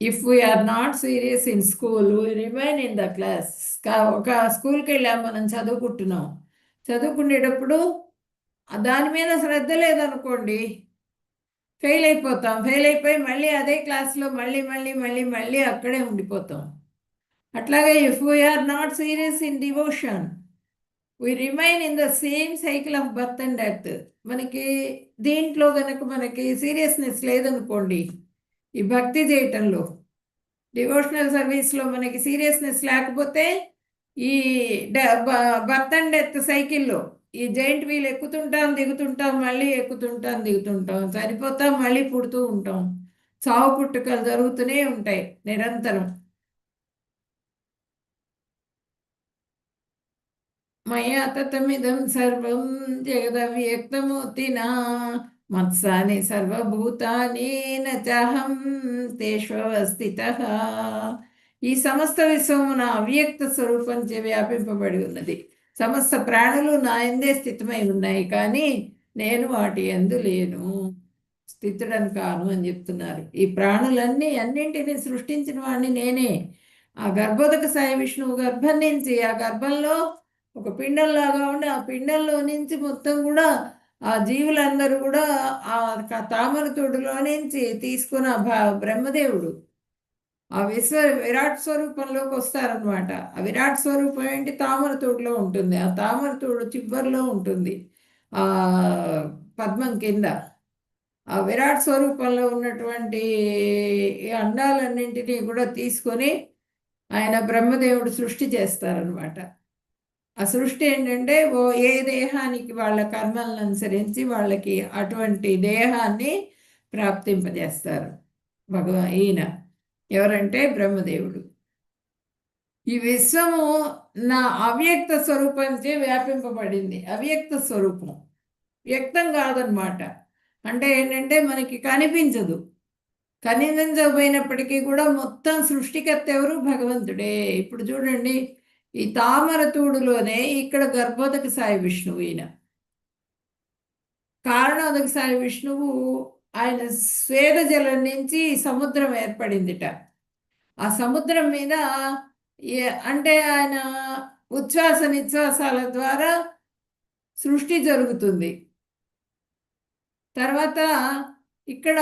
If we are not serious in school, we remain in the class. ఒక స్కూల్కి వెళ్ళాం, మనం చదువుకుంటున్నాం. చదువుకునేటప్పుడు దాని మీద శ్రద్ధ లేదనుకోండి, ఫెయిల్ అయిపోతాం. ఫెయిల్ అయిపోయి మళ్ళీ అదే క్లాస్లో మళ్ళీ మళ్ళీ మళ్ళీ మళ్ళీ అక్కడే ఉండిపోతాం. అట్లాగే if we are not serious in devotion, we remain in the same cycle of birth and death. మనకి దీంట్లో కనుక మనకి సీరియస్నెస్ లేదనుకోండి, ఈ భక్తి చేయటంలో, డివోషనల్ సర్వీస్లో మనకి సీరియస్నెస్ లేకపోతే ఈ బర్త్ అండ్ డెత్ సైకిల్లో ఈ జైంట్ వీల్ ఎక్కుతుంటాం, దిగుతుంటాం, మళ్ళీ ఎక్కుతుంటాం, దిగుతుంటాం, చనిపోతాం, మళ్ళీ పుడుతూ ఉంటాం. చావు పుట్టుకలు జరుగుతూనే ఉంటాయి నిరంతరం. మయా తతమిదం సర్వం జగదవ్యక్తమూర్తినా మత్సాని సర్వభూతాని నచాహం తేష్వస్థితః. ఈ సమస్త విశ్వము నా అవ్యక్త స్వరూపంచే వ్యాపింపబడి ఉన్నది. సమస్త ప్రాణులు నా యందే స్థితమై ఉన్నాయి, కానీ నేను వాటి యందు లేను, స్థితుడని కాను అని చెప్తున్నారు. ఈ ప్రాణులన్నీ, అన్నింటినీ సృష్టించిన వాడిని నేనే. ఆ గర్భోదక సాయి విష్ణువు గర్భం నుంచి, ఆ గర్భంలో ఒక పిండంలాగా ఉండి, ఆ పిండంలో నుంచి మొత్తం కూడా ఆ జీవులందరూ కూడా ఆ తామర తోడులో నుంచి తీసుకున్న బ్రహ్మదేవుడు ఆ విరాట్ స్వరూపంలోకి వస్తారనమాట. ఆ విరాట్ స్వరూపం ఏంటి? తామర తోడులో ఉంటుంది. ఆ తామర తోడు చివరిలో ఉంటుంది, ఆ పద్మం కింద. ఆ విరాట్ స్వరూపంలో ఉన్నటువంటి అండాలన్నింటినీ కూడా తీసుకొని ఆయన బ్రహ్మదేవుడు సృష్టి చేస్తారనమాట. ఆ సృష్టి ఏంటంటే, ఏ దేహానికి వాళ్ళ కర్మలను అనుసరించి వాళ్ళకి అటువంటి దేహాన్ని ప్రాప్తింపజేస్తారు ఈయన ఎవరంటే బ్రహ్మదేవుడు. ఈ విశ్వము నా అవ్యక్త స్వరూపంచే వ్యాపింపబడింది. అవ్యక్త స్వరూపం వ్యక్తం కాదనమాట. అంటే ఏంటంటే మనకి కనిపించదు. కనిపించకపోయినప్పటికీ కూడా మొత్తం సృష్టికర్త ఎవరు? భగవంతుడే. ఇప్పుడు చూడండి, ఈ తామర తూడులోనే ఇక్కడ గర్భోదక సాయి విష్ణువు, ఈయన కారణోదక సాయి విష్ణువు. ఆయన స్వేద జలం నుంచి సముద్రం ఏర్పడిందిట. ఆ సముద్రం మీద అంటే ఆయన ఉచ్ఛ్వాస నిశ్వాసాల ద్వారా సృష్టి జరుగుతుంది. తర్వాత ఇక్కడ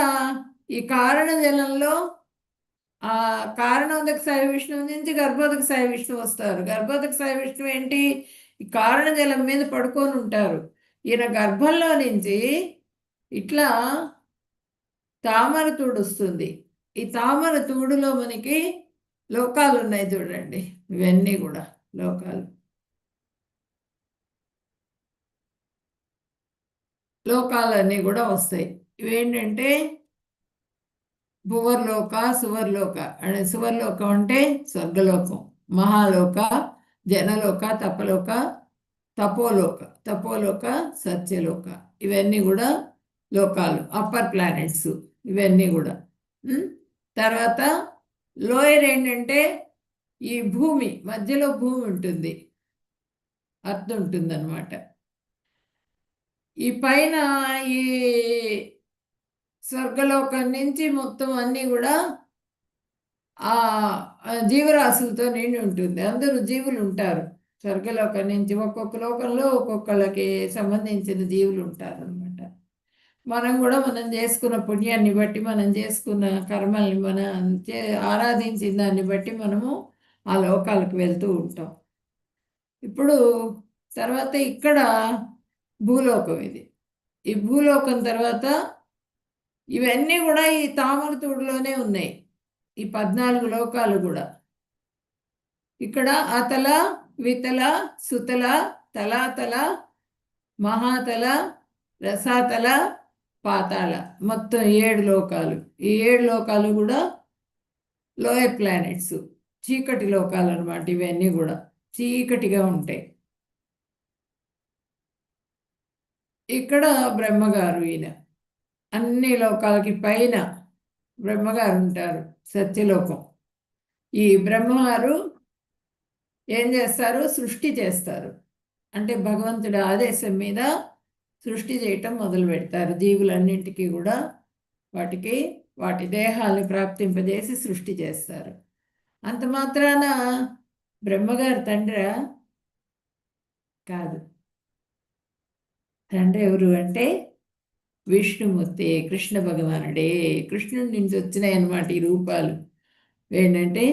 ఈ కారణ జలంలో ఆ కారణోదక సాయి విష్ణువు నుంచి గర్భోదక సాయి విష్ణువు వస్తారు. గర్భోదక సాయి విష్ణువు ఏంటి? ఈ కారణ జలం మీద పడుకొని ఉంటారు. ఈయన గర్భంలో నుంచి ఇట్లా తామర తూడు వస్తుంది. ఈ తామర తూడులో మనకి లోకాలు ఉన్నాయి చూడండి. ఇవన్నీ కూడా లోకాలన్నీ కూడా వస్తాయి. ఇవేంటంటే భువర్లోక, సువర్లోక. అంటే సువర్లోకం అంటే స్వర్గలోకం, మహాలోక, జనలోక, తపోలోక, సత్యలోక. ఇవన్నీ కూడా లోకాలు, అప్పర్ ప్లానెట్స్ ఇవన్నీ కూడా. తర్వాత లోయర్ ఏంటంటే ఈ భూమి మధ్యలో భూమి ఉంటుంది, అర్త్ ఉంటుంది అనమాట. ఈ పైన ఈ స్వర్గలోకం నుంచి మొత్తం అన్నీ కూడా ఆ జీవరాశులతో నిండి ఉంటుంది. అందరూ జీవులు ఉంటారు. స్వర్గలోకం నుంచి ఒక్కొక్క లోకంలో ఒక్కొక్కళ్ళకి సంబంధించిన జీవులు ఉంటారు అనమాట. మనం కూడా మనం చేసుకున్న పుణ్యాన్ని బట్టి, మనం చేసుకున్న కర్మల్ని, మనం ఆరాధించిన దాన్ని బట్టి మనము ఆ లోకాలకు వెళ్తూ ఉంటాం. ఇప్పుడు తర్వాత ఇక్కడ భూలోకం ఇది. ఈ భూలోకం తర్వాత ఇవన్నీ కూడా ఈ తామరతూడులోనే ఉన్నాయి. ఈ 14 లోకాలు కూడా ఇక్కడ అతల, వితల, సుతల, తలాతల, మహాతల, రసాతల, పాతాళ, మొత్తం 7 లోకాలు. ఈ 7 లోకాలు కూడా లోయర్ ప్లానెట్స్, చీకటి లోకాలు అనమాట. ఇవన్నీ కూడా చీకటిగా ఉంటాయి. ఇక్కడ బ్రహ్మగారు, ఈయన అన్ని లోకాలకి పైన బ్రహ్మగారు ఉంటారు, సత్యలోకం. ఈ బ్రహ్మగారు ఏం చేస్తారు? సృష్టి చేస్తారు. అంటే భగవంతుడి ఆదేశం మీద సృష్టి చేయటం మొదలు పెడతారు. జీవులన్నింటికీ కూడా వాటి దేహాలను ప్రాప్తింపజేసి సృష్టి చేస్తారు. అంత మాత్రాన బ్రహ్మగారు తండ్రి కాదు. తండ్రి ఎవరు అంటే విష్ణుమూర్తి, కృష్ణ భగవానుడే. కృష్ణుడి నుంచి వచ్చినాయి అన్నమాట ఈ రూపాలు. ఏంటంటే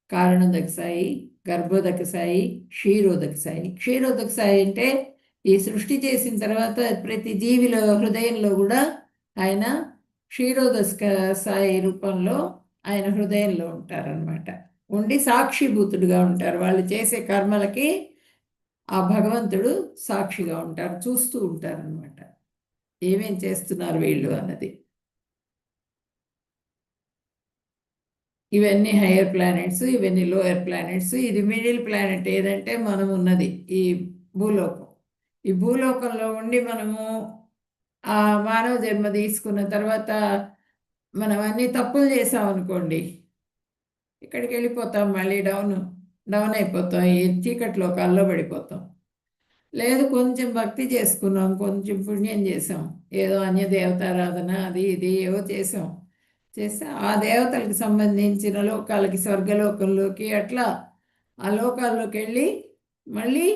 కారణోదక సాయి, గర్భోదక సాయి, క్షీరోదక సాయి. క్షీరోదక సాయి అంటే ఈ సృష్టి చేసిన తర్వాత ప్రతి జీవిలో హృదయంలో కూడా ఆయన క్షీరోదక సాయి రూపంలో ఆయన హృదయంలో ఉంటారనమాట. ఉండి సాక్షిభూతుడుగా ఉంటారు. వాళ్ళు చేసే కర్మలకి ఆ భగవంతుడు సాక్షిగా ఉంటారు, చూస్తూ ఉంటారనమాట, ఏమేం చేస్తున్నారు వీళ్ళు అన్నది. ఇవన్నీ హయ్యర్ ప్లానెట్స్, ఇవన్నీ లోయర్ ప్లానెట్స్. ఇది మిడిల్ ప్లానెట్ ఏదంటే మనం ఉన్నది ఈ భూలోకం. ఈ భూలోకంలో ఉండి మనము ఆ మానవ జన్మ తీసుకున్న తర్వాత మనం అన్ని తప్పులు చేసామనుకోండి, ఇక్కడికి వెళ్ళిపోతాం, మళ్ళీ డౌన్ అయిపోతాం, ఈ చీకటి లోకాల్లో పడిపోతాం. లేదు కొంచెం భక్తి చేసుకున్నాం, కొంచెం పుణ్యం చేసాం, ఏదో అన్య దేవతారాధన అది ఇది ఏవో చేస్తే ఆ దేవతలకు సంబంధించిన లోకాలకి, స్వర్గలోకంలోకి, అట్లా ఆ లోకాల్లోకి వెళ్ళి మళ్ళీ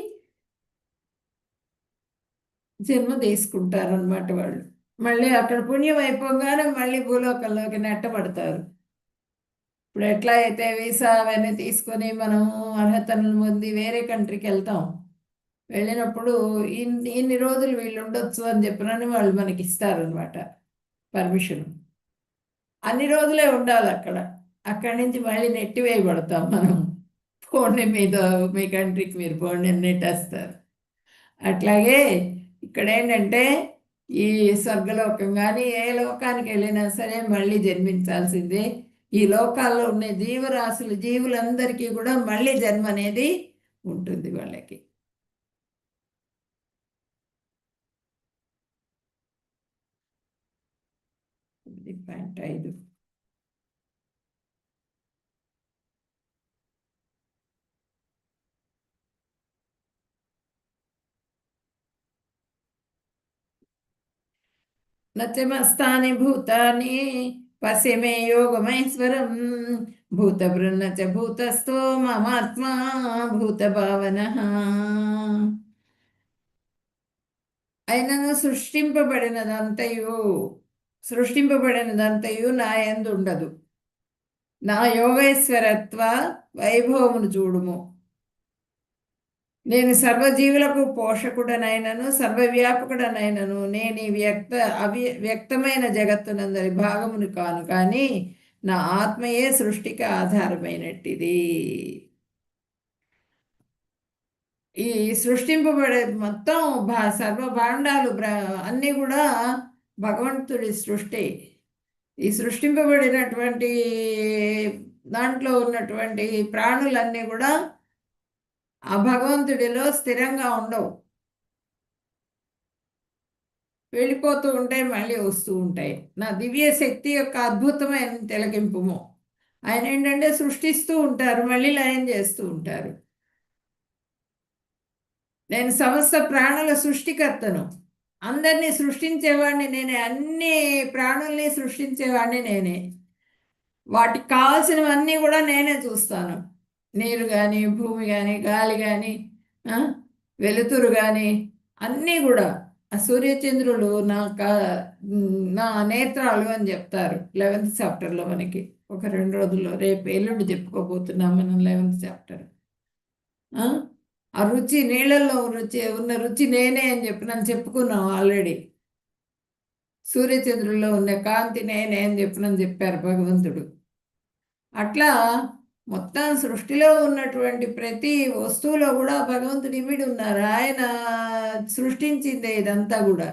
జన్మ తీసుకుంటారనమాట వాళ్ళు. మళ్ళీ అక్కడ పుణ్యం అయిపోగానే మళ్ళీ భూలోకంలోకి నెట్టబడతారు. ఇప్పుడు ఎట్లా అయితే వీసా అవన్నీ తీసుకొని మనము అర్హతలను పొంది వేరే కంట్రీకి వెళ్తాం, వెళ్ళినప్పుడు ఇన్ని రోజులు వీళ్ళు ఉండొచ్చు అని చెప్పినని వాళ్ళు మనకి ఇస్తారనమాట పర్మిషన్. అన్ని రోజులే ఉండాలి అక్కడ. అక్కడి నుంచి మళ్ళీ నెట్టివేయబడతాం మనం. పోండి మీ కంట్రీకి మీరు పోండి అని నెట్టేస్తారు. అట్లాగే ఇక్కడ ఏంటంటే ఈ స్వర్గలోకం కానీ ఏ లోకానికి వెళ్ళినా సరే మళ్ళీ జన్మించాల్సిందే. ఈ లోకాల్లో ఉన్న జీవులందరికీ కూడా మళ్ళీ జన్మ అనేది ఉంటుంది వాళ్ళకి. ఇది పాయింట్ 5. నచమస్తాని భూతాని పశ్య మే యోగమైశ్వరం భూతభృన్న చ భూతస్థో మమాత్మా భూత భావన. అయినను సృష్టింపబడినదంతయు నా యందు ఉండదు. నా యోగేశ్వరత్వ వైభవమును చూడుము. నేను సర్వజీవులకు పోషకుడనైనను సర్వవ్యాపకుడనైనను నేను ఈ వ్యక్తమైన జగత్తునందరి భాగమును కాను, కానీ నా ఆత్మయే సృష్టికి ఆధారమైనట్టిది. ఈ సృష్టింపబడే మొత్తం సర్వ భాండాలు అన్నీ కూడా భగవంతుడి సృష్టి. ఈ సృష్టింపబడినటువంటి దాంట్లో ఉన్నటువంటి ప్రాణులన్నీ కూడా ఆ భగవంతుడిలో స్థిరంగా ఉండవు, వెళ్ళిపోతూ ఉంటాయి, మళ్ళీ వస్తూ ఉంటాయి. నా దివ్య శక్తి యొక్క అద్భుతమైన తిలకింపుము ఆయన ఏంటంటే సృష్టిస్తూ ఉంటారు, మళ్ళీ లయం చేస్తూ ఉంటారు. నేను సమస్త ప్రాణుల సృష్టికర్తను, అందరినీ సృష్టించేవాడిని నేనే, అన్ని ప్రాణుల్ని సృష్టించేవాడిని నేనే. వాటికి కావాల్సినవన్నీ కూడా నేనే చూస్తాను. నీరు కానీ, భూమి కానీ, గాలి కానీ, వెలుతురు కానీ, అన్నీ కూడా. ఆ సూర్యచంద్రులు నా నేత్రాలు అని చెప్తారు 11th చాప్టర్లో మనకి. ఒక 2 రోజుల్లో, రేపు ఎల్లుండి చెప్పుకోబోతున్నాం మనం 11th చాప్టర్. ఆ రుచి, నీళ్ళల్లో ఉన్న రుచి నేనే అని చెప్పి నన్ను చెప్పుకున్నాం ఆల్రెడీ. సూర్యచంద్రుల్లో ఉన్న కాంతి నేనే అని చెప్పారు భగవంతుడు. అట్లా మొత్తం సృష్టిలో ఉన్నటువంటి ప్రతి వస్తువులో కూడా భగవంతుడు ఇమిడి ఉన్నారు. ఆయన సృష్టించిందే ఇదంతా కూడా.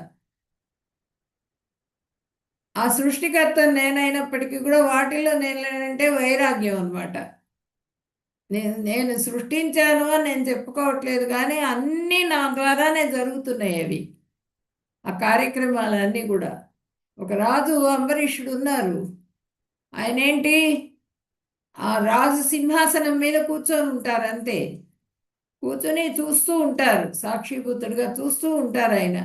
ఆ సృష్టికర్త నేనైనప్పటికీ కూడా వాటిల్లో నేనంటే వైరాగ్యం అనమాట. నేను సృష్టించాను అని నేను చెప్పుకోవట్లేదు, కానీ అన్నీ నా ద్వారానే జరుగుతున్నాయి అవి, ఆ కార్యక్రమాలన్నీ కూడా. ఒక రాజు అంబరీషుడు ఉన్నారు. ఆయన ఏంటి, ఆ రాజు సింహాసనం మీద కూర్చొని ఉంటారు అంతే. కూర్చొని చూస్తూ ఉంటారు, సాక్షిభూతుడుగా చూస్తూ ఉంటారు. ఆయన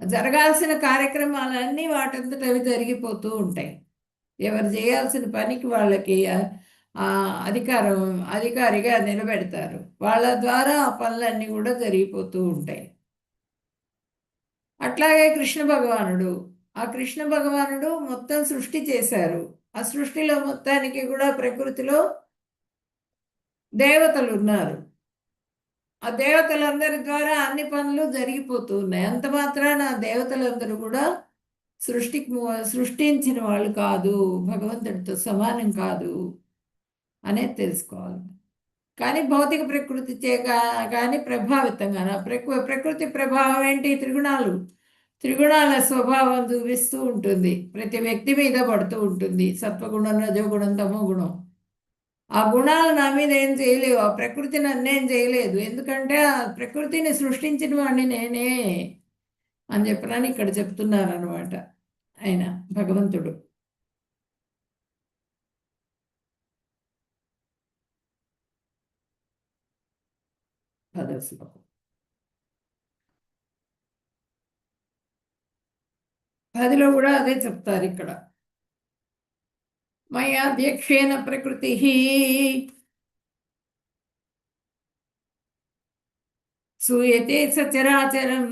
జరగాల్సిన కార్యక్రమాలన్నీ వాటంతట అవి జరిగిపోతూ ఉంటాయి. ఎవరు చేయాల్సిన పనికి వాళ్ళకి అధికారిగా నిలబెడతారు. వాళ్ళ ద్వారా ఆ పనులన్నీ కూడా జరిగిపోతూ ఉంటాయి. అట్లాగే ఆ కృష్ణ భగవానుడు మొత్తం సృష్టి చేశారు. ఆ సృష్టిలో మొత్తానికి కూడా ప్రకృతిలో దేవతలు ఉన్నారు. ఆ దేవతలందరి ద్వారా అన్ని పనులు జరిగిపోతూ ఉన్నాయి. అంత మాత్రాన దేవతలందరూ కూడా సృష్టించిన వాళ్ళు కాదు, భగవంతుడితో సమానం కాదు అనేది తెలుసుకోవాలి. కానీ భౌతిక ప్రకృతి కానీ ప్రభావితంగా ప్రకృతి ప్రభావం ఏంటి, త్రిగుణాల స్వభావం చూపిస్తూ ఉంటుంది, ప్రతి వ్యక్తి మీద పడుతూ ఉంటుంది. సత్వగుణం, రజోగుణం, తమోగుణం. ఆ గుణాలు నా మీద ఏం చేయలేవు, ఆ ప్రకృతి నన్నేం చేయలేదు, ఎందుకంటే ఆ ప్రకృతిని సృష్టించిన వాడిని నేనే అని చెప్పనని ఇక్కడ చెప్తున్నారు అనమాట ఆయన భగవంతుడు. శ్లోకం 10లో కూడా అదే చెప్తారు ఇక్కడ. మయాధ్యక్షేణ ప్రకృతి సూయతే సచరాచరం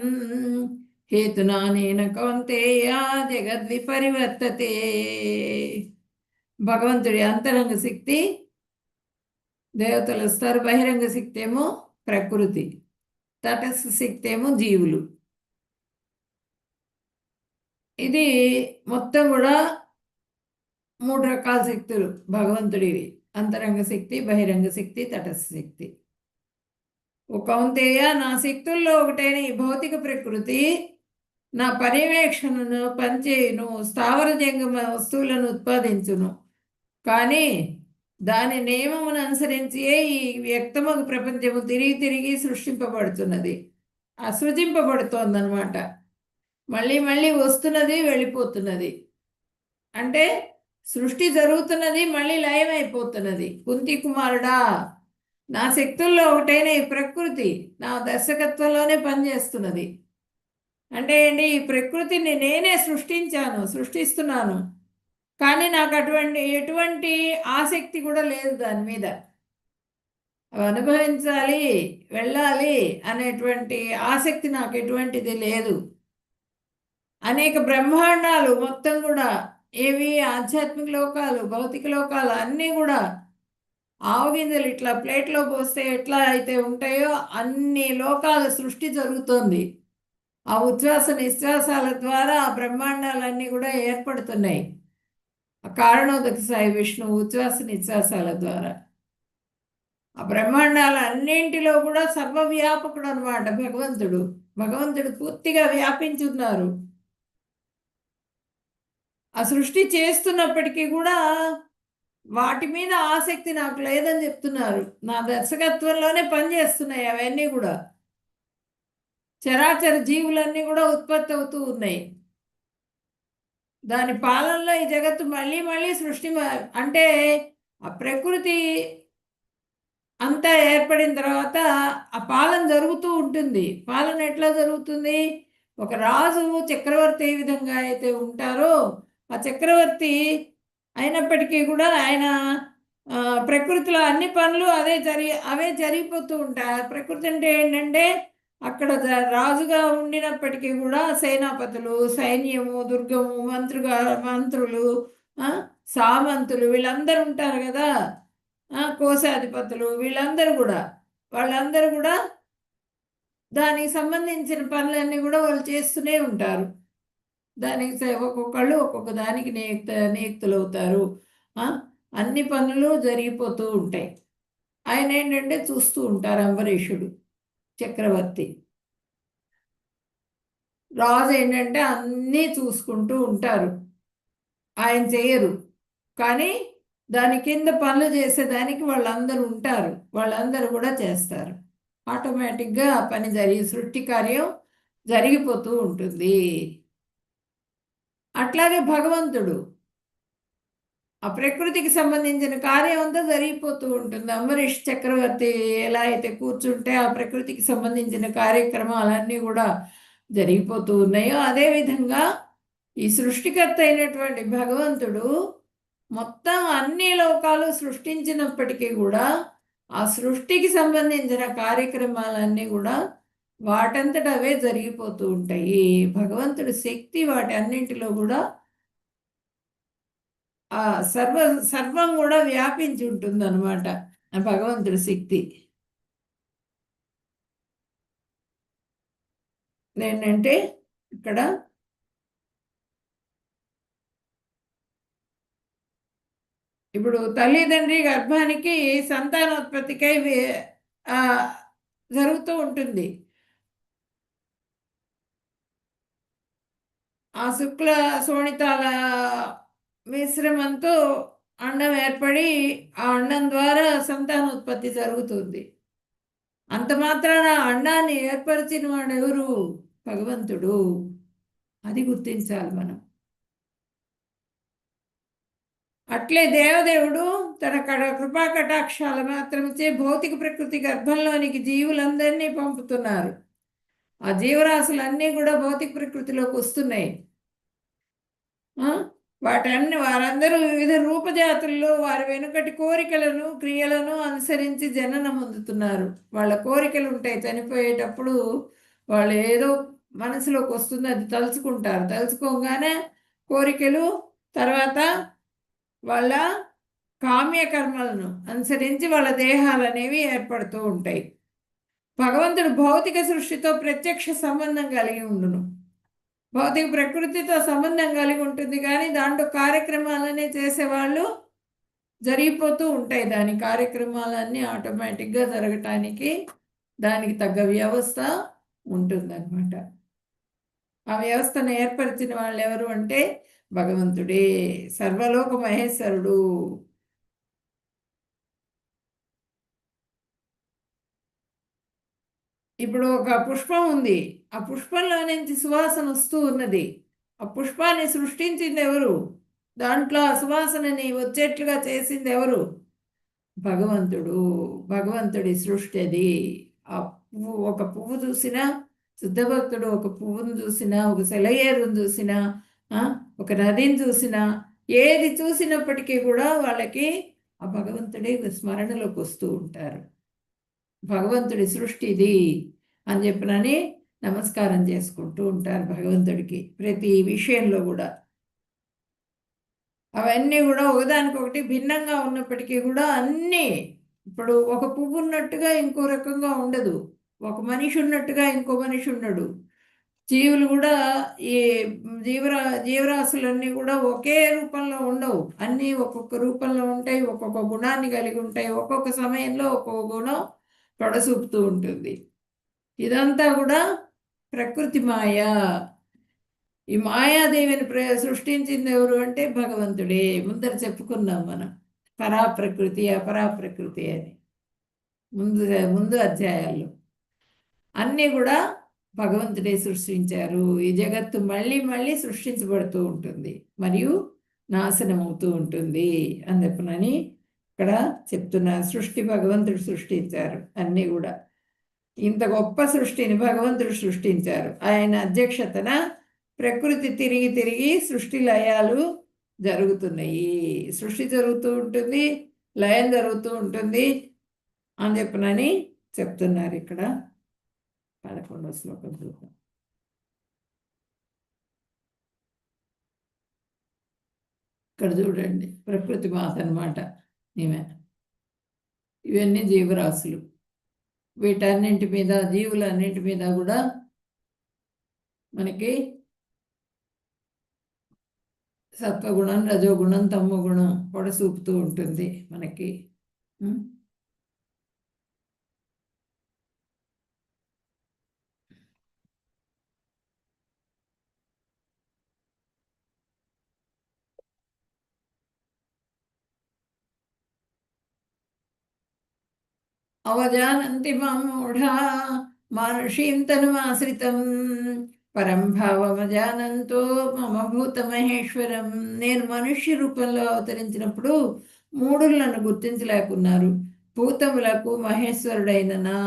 హేతునానేన కౌంతేయ జగద్విపరివర్తతే. భగవంతుడి అంతరంగ శక్తి దేవతలు వస్తారు, బహిరంగ శక్తి ఏమో ప్రకృతి, తటస్థ శక్తి ఏమో జీవులు. ఇది మొత్తం కూడా 3 రకాల శక్తులు భగవంతుడివి: అంతరంగ శక్తి, బహిరంగ శక్తి, తటస్థ శక్తి. కౌంతేయ, నా శక్తుల్లో ఒకటైన ఈ భౌతిక ప్రకృతి నా పర్యవేక్షణను పనిచేయును, స్థావర జంగమ వస్తువులను ఉత్పాదించును. కానీ దాని నియమమును అనుసరించి ఈ వ్యక్తమగు ప్రపంచము తిరిగి తిరిగి సృష్టింపబడుతున్నది, సృజింపబడుతోందనమాట. మళ్ళీ మళ్ళీ వస్తున్నది, వెళ్ళిపోతున్నది. అంటే సృష్టి జరుగుతున్నది, మళ్ళీ లయం అయిపోతున్నది. కుంతి కుమారుడా, నా శక్తుల్లో ఒకటైన ఈ ప్రకృతి నా దర్శకత్వంలోనే పనిచేస్తున్నది. అంటే ఏంటి, ఈ ప్రకృతిని నేనే సృష్టిస్తున్నాను, కానీ నాకు ఎటువంటి ఆసక్తి కూడా లేదు దాని మీద. అనుభవించాలి, వెళ్ళాలి అనేటువంటి ఆసక్తి నాకు ఎటువంటిది లేదు. అనేక బ్రహ్మాండాలు మొత్తం కూడా, ఏవి ఆధ్యాత్మిక లోకాలు, భౌతిక లోకాలు అన్నీ కూడా ఆవుగింజలు ఇట్లా ప్లేట్లో పోస్తే ఎట్లా అయితే ఉంటాయో అన్ని లోకాల సృష్టి జరుగుతోంది. ఆ ఉచ్ఛ్వాస నిశ్వాసాల ద్వారా ఆ బ్రహ్మాండాలన్నీ కూడా ఏర్పడుతున్నాయి. కారణోదక సాయి విష్ణువు ఉచ్ఛ్వాస నిశ్వాసాల ద్వారా ఆ బ్రహ్మాండాల అన్నింటిలో కూడా సర్వవ్యాపకుడు అనమాట భగవంతుడు పూర్తిగా వ్యాపించున్నారు. ఆ సృష్టి చేస్తున్నప్పటికీ కూడా వాటి మీద ఆసక్తి నాకు లేదని చెప్తున్నారు. నా దర్శకత్వంలోనే పనిచేస్తున్నాయి అవన్నీ కూడా. చరాచర జీవులన్నీ కూడా ఉత్పత్తి అవుతూ ఉన్నాయి. దాని పాలనలో ఈ జగత్తు మళ్ళీ మళ్ళీ అంటే ఆ ప్రకృతి అంతా ఏర్పడిన తర్వాత ఆ పాలన జరుగుతూ ఉంటుంది. పాలన ఎట్లా జరుగుతుంది? ఒక రాజు చక్రవర్తి ఏ విధంగా అయితే ఉంటారో ఆ చక్రవర్తి అయినప్పటికీ కూడా ఆయన ప్రకృతిలో అన్ని పనులు అవే జరిగిపోతూ ఉంటాయి. ఆ ప్రకృతి అంటే ఏంటంటే అక్కడ రాజుగా ఉండినప్పటికీ కూడా సేనాపతులు, సైన్యము, దుర్గము, మంత్రులు, ఆ, సామంతులు వీళ్ళందరూ ఉంటారు కదా, కోశాధిపతులు వాళ్ళందరూ కూడా దానికి సంబంధించిన పనులన్నీ కూడా వాళ్ళు చేస్తూనే ఉంటారు. దానికి ఒక్కొక్కళ్ళు ఒక్కొక్క దానికి నియుక్తులు అవుతారు. అన్ని పనులు జరిగిపోతూ ఉంటాయి. ఆయన ఏంటంటే చూస్తూ ఉంటారు. అంబరీషుడు చక్రవర్తి రాజు ఏంటంటే అన్నీ చూసుకుంటూ ఉంటారు. ఆయన చేయరు, కానీ దాని కింద పనులు చేసేదానికి వాళ్ళందరూ ఉంటారు. వాళ్ళందరూ కూడా చేస్తారు. ఆటోమేటిక్గా ఆ పని సృష్టి కార్యం జరిగిపోతూ ఉంటుంది. అట్లాగే భగవంతుడు ఆ ప్రకృతికి సంబంధించిన కార్యం అంతా జరిగిపోతూ ఉంటుంది. అంబరీష్ చక్రవర్తి ఎలా అయితే కూర్చుంటే ఆ ప్రకృతికి సంబంధించిన కార్యక్రమాలన్నీ కూడా జరిగిపోతూ ఉన్నాయో అదేవిధంగా ఈ సృష్టికర్త అయినటువంటి భగవంతుడు మొత్తం అన్ని లోకాలు సృష్టించినప్పటికీ కూడా ఆ సృష్టికి సంబంధించిన కార్యక్రమాలన్నీ కూడా వాటంతట అవే జరిగిపోతూ ఉంటాయి. భగవంతుడి శక్తి వాటి అన్నింటిలో కూడా ఆ సర్వం కూడా వ్యాపించి ఉంటుంది అనమాట భగవంతుడి శక్తి. ఏంటంటే ఇక్కడ ఇప్పుడు తల్లిదండ్రి గర్భానికి సంతానోత్పత్తికై జరుగుతూ ఉంటుంది. ఆ శుక్ల శోణితాల మిశ్రమంతో అండం ఏర్పడి ఆ అండం ద్వారా సంతానోత్పత్తి జరుగుతుంది. అంత మాత్రాన అండాన్ని ఏర్పరిచిన వాడు ఎవరు? భగవంతుడు. అది గుర్తించాలి మనం. అట్లే దేవదేవుడు తన కృపా కటాక్షాల మాత్రమే భౌతిక ప్రకృతి గర్భంలోనికి జీవులందరినీ పంపుతున్నారు. ఆ జీవరాశులన్నీ కూడా భౌతిక ప్రకృతిలోకి వస్తున్నాయి. వారందరూ వివిధ రూపజాతుల్లో వారి వెనుకటి కోరికలను క్రియలను అనుసరించి జననం పొందుతున్నారు. వాళ్ళ కోరికలు ఉంటాయి. చనిపోయేటప్పుడు వాళ్ళు ఏదో మనసులోకి వస్తుంది, అది తలుచుకుంటారు. తలుచుకోగానే కోరికలు, తర్వాత వాళ్ళ కామ్యకర్మలను అనుసరించి వాళ్ళ దేహాలు అనేవి ఏర్పడుతూ ఉంటాయి. భగవంతుడు భౌతిక సృష్టితో ప్రత్యక్ష సంబంధం కలిగి ఉండును. భౌతిక ప్రకృతితో సంబంధం కలిగి ఉంటుంది, కానీ దాంట్లో కార్యక్రమాలన్నీ చేసేవాళ్ళు జరిగిపోతూ ఉంటాయి. దాని కార్యక్రమాలన్నీ ఆటోమేటిక్గా జరగటానికి దానికి తగ్గ వ్యవస్థ ఉంటుందన్నమాట. ఆ వ్యవస్థను ఏర్పరిచిన వాళ్ళు ఎవరు అంటే భగవంతుడే, సర్వలోక మహేశ్వరుడు. ఇప్పుడు ఒక పుష్పం ఉంది, ఆ పుష్పంలో నుంచి సువాసన వస్తూ ఉన్నది. ఆ పుష్పాన్ని సృష్టించింది ఎవరు? దాంట్లో ఆ సువాసనని వచ్చేట్లుగా చేసింది ఎవరు? భగవంతుడు. భగవంతుడి సృష్టి అది. ఆ పువ్వు, ఒక పువ్వు చూసినా, శుద్ధభక్తుడు ఒక పువ్వును చూసినా, ఒక సెలయేరును చూసినా, ఒక నదిని చూసినా, ఏది చూసినప్పటికీ కూడా వాళ్ళకి ఆ భగవంతుడే స్మరణలోకి వస్తూ ఉంటారు. భగవంతుడి సృష్టి ఇది అని చెప్పినని నమస్కారం చేసుకుంటూ ఉంటారు భగవంతుడికి ప్రతి విషయంలో కూడా. అవన్నీ కూడా ఒకదానికొకటి భిన్నంగా ఉన్నప్పటికీ కూడా అన్నీ, ఇప్పుడు ఒక పువ్వు ఉన్నట్టుగా ఇంకో రకంగా ఉండదు, ఒక మనిషి ఉన్నట్టుగా ఇంకో మనిషి ఉండడు. జీవులు కూడా ఈ జీవరాశులన్నీ కూడా ఒకే రూపంలో ఉండవు. అన్నీ ఒక్కొక్క రూపంలో ఉంటాయి, ఒక్కొక్క గుణాన్ని కలిగి ఉంటాయి. ఒక్కొక్క సమయంలో ఒక్కొక్క గుణం పొడసూపుతూ ఉంటుంది. ఇదంతా కూడా ప్రకృతి మాయ. ఈ మాయాదేవిని సృష్టించింది ఎవరు అంటే భగవంతుడే. ముందర చెప్పుకున్నాం మనం పరాప్రకృతి అపరాప్రకృతి అని ముందు అధ్యాయాల్లో. అన్నీ కూడా భగవంతుడే సృష్టించారు. ఈ జగత్తు మళ్ళీ మళ్ళీ సృష్టించబడుతూ ఉంటుంది మరియు నాశనం అవుతూ ఉంటుంది అని చెప్పనని ఇక్కడ చెప్తున్నారు. సృష్టి భగవంతుడు సృష్టించారు అన్నీ కూడా. ఇంత గొప్ప సృష్టిని భగవంతుడు సృష్టించారు. ఆయన అధ్యక్షతన ప్రకృతి తిరిగి తిరిగి సృష్టి లయాలు జరుగుతున్నాయి. సృష్టి జరుగుతూ ఉంటుంది, లయం జరుగుతూ ఉంటుంది అని చెప్పనని చెప్తున్నారు. ఇక్కడ 11వ శ్లోకం చూద్దాం. ఇక్కడ చూడండి, ప్రకృతి మాత అన్నమాట ఈమె. ఇవన్నీ జీవరాశులు. వీటన్నింటి మీద, జీవులన్నింటి మీద కూడా మనకి సత్వగుణం, రజోగుణం, తమోగుణం పొడసూపుతూ ఉంటుంది మనకి. అవజానంతి మూఢా మానుషీం తనుమాశ్రితం పరం భావమజానంతో మమ భూత మహేశ్వరం. నేను మనుష్య రూపంలో అవతరించినప్పుడు మూఢులు నన్ను గుర్తించలేకున్నారు. భూతములకు మహేశ్వరుడైన నా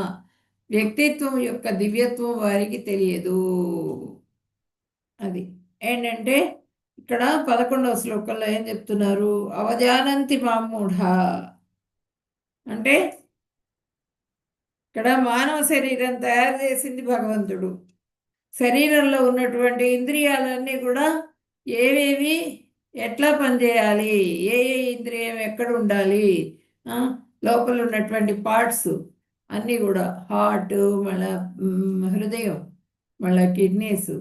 వ్యక్తిత్వం యొక్క దివ్యత్వం వారికి తెలియదు. అది ఏంటంటే ఇక్కడ 11వ శ్లోకంలో ఏం చెప్తున్నారు? అవజానంతి మామూఢ అంటే ఇక్కడ మానవ శరీరం తయారు చేసింది భగవంతుడు. శరీరంలో ఉన్నటువంటి ఇంద్రియాలన్నీ కూడా ఏవేవి ఎట్లా పనిచేయాలి, ఏ ఏ ఇంద్రియం ఎక్కడ ఉండాలి, లోపల ఉన్నటువంటి పార్ట్స్ అన్నీ కూడా, హార్ట్, మళ్ళా హృదయం, మళ్ళా కిడ్నీస్,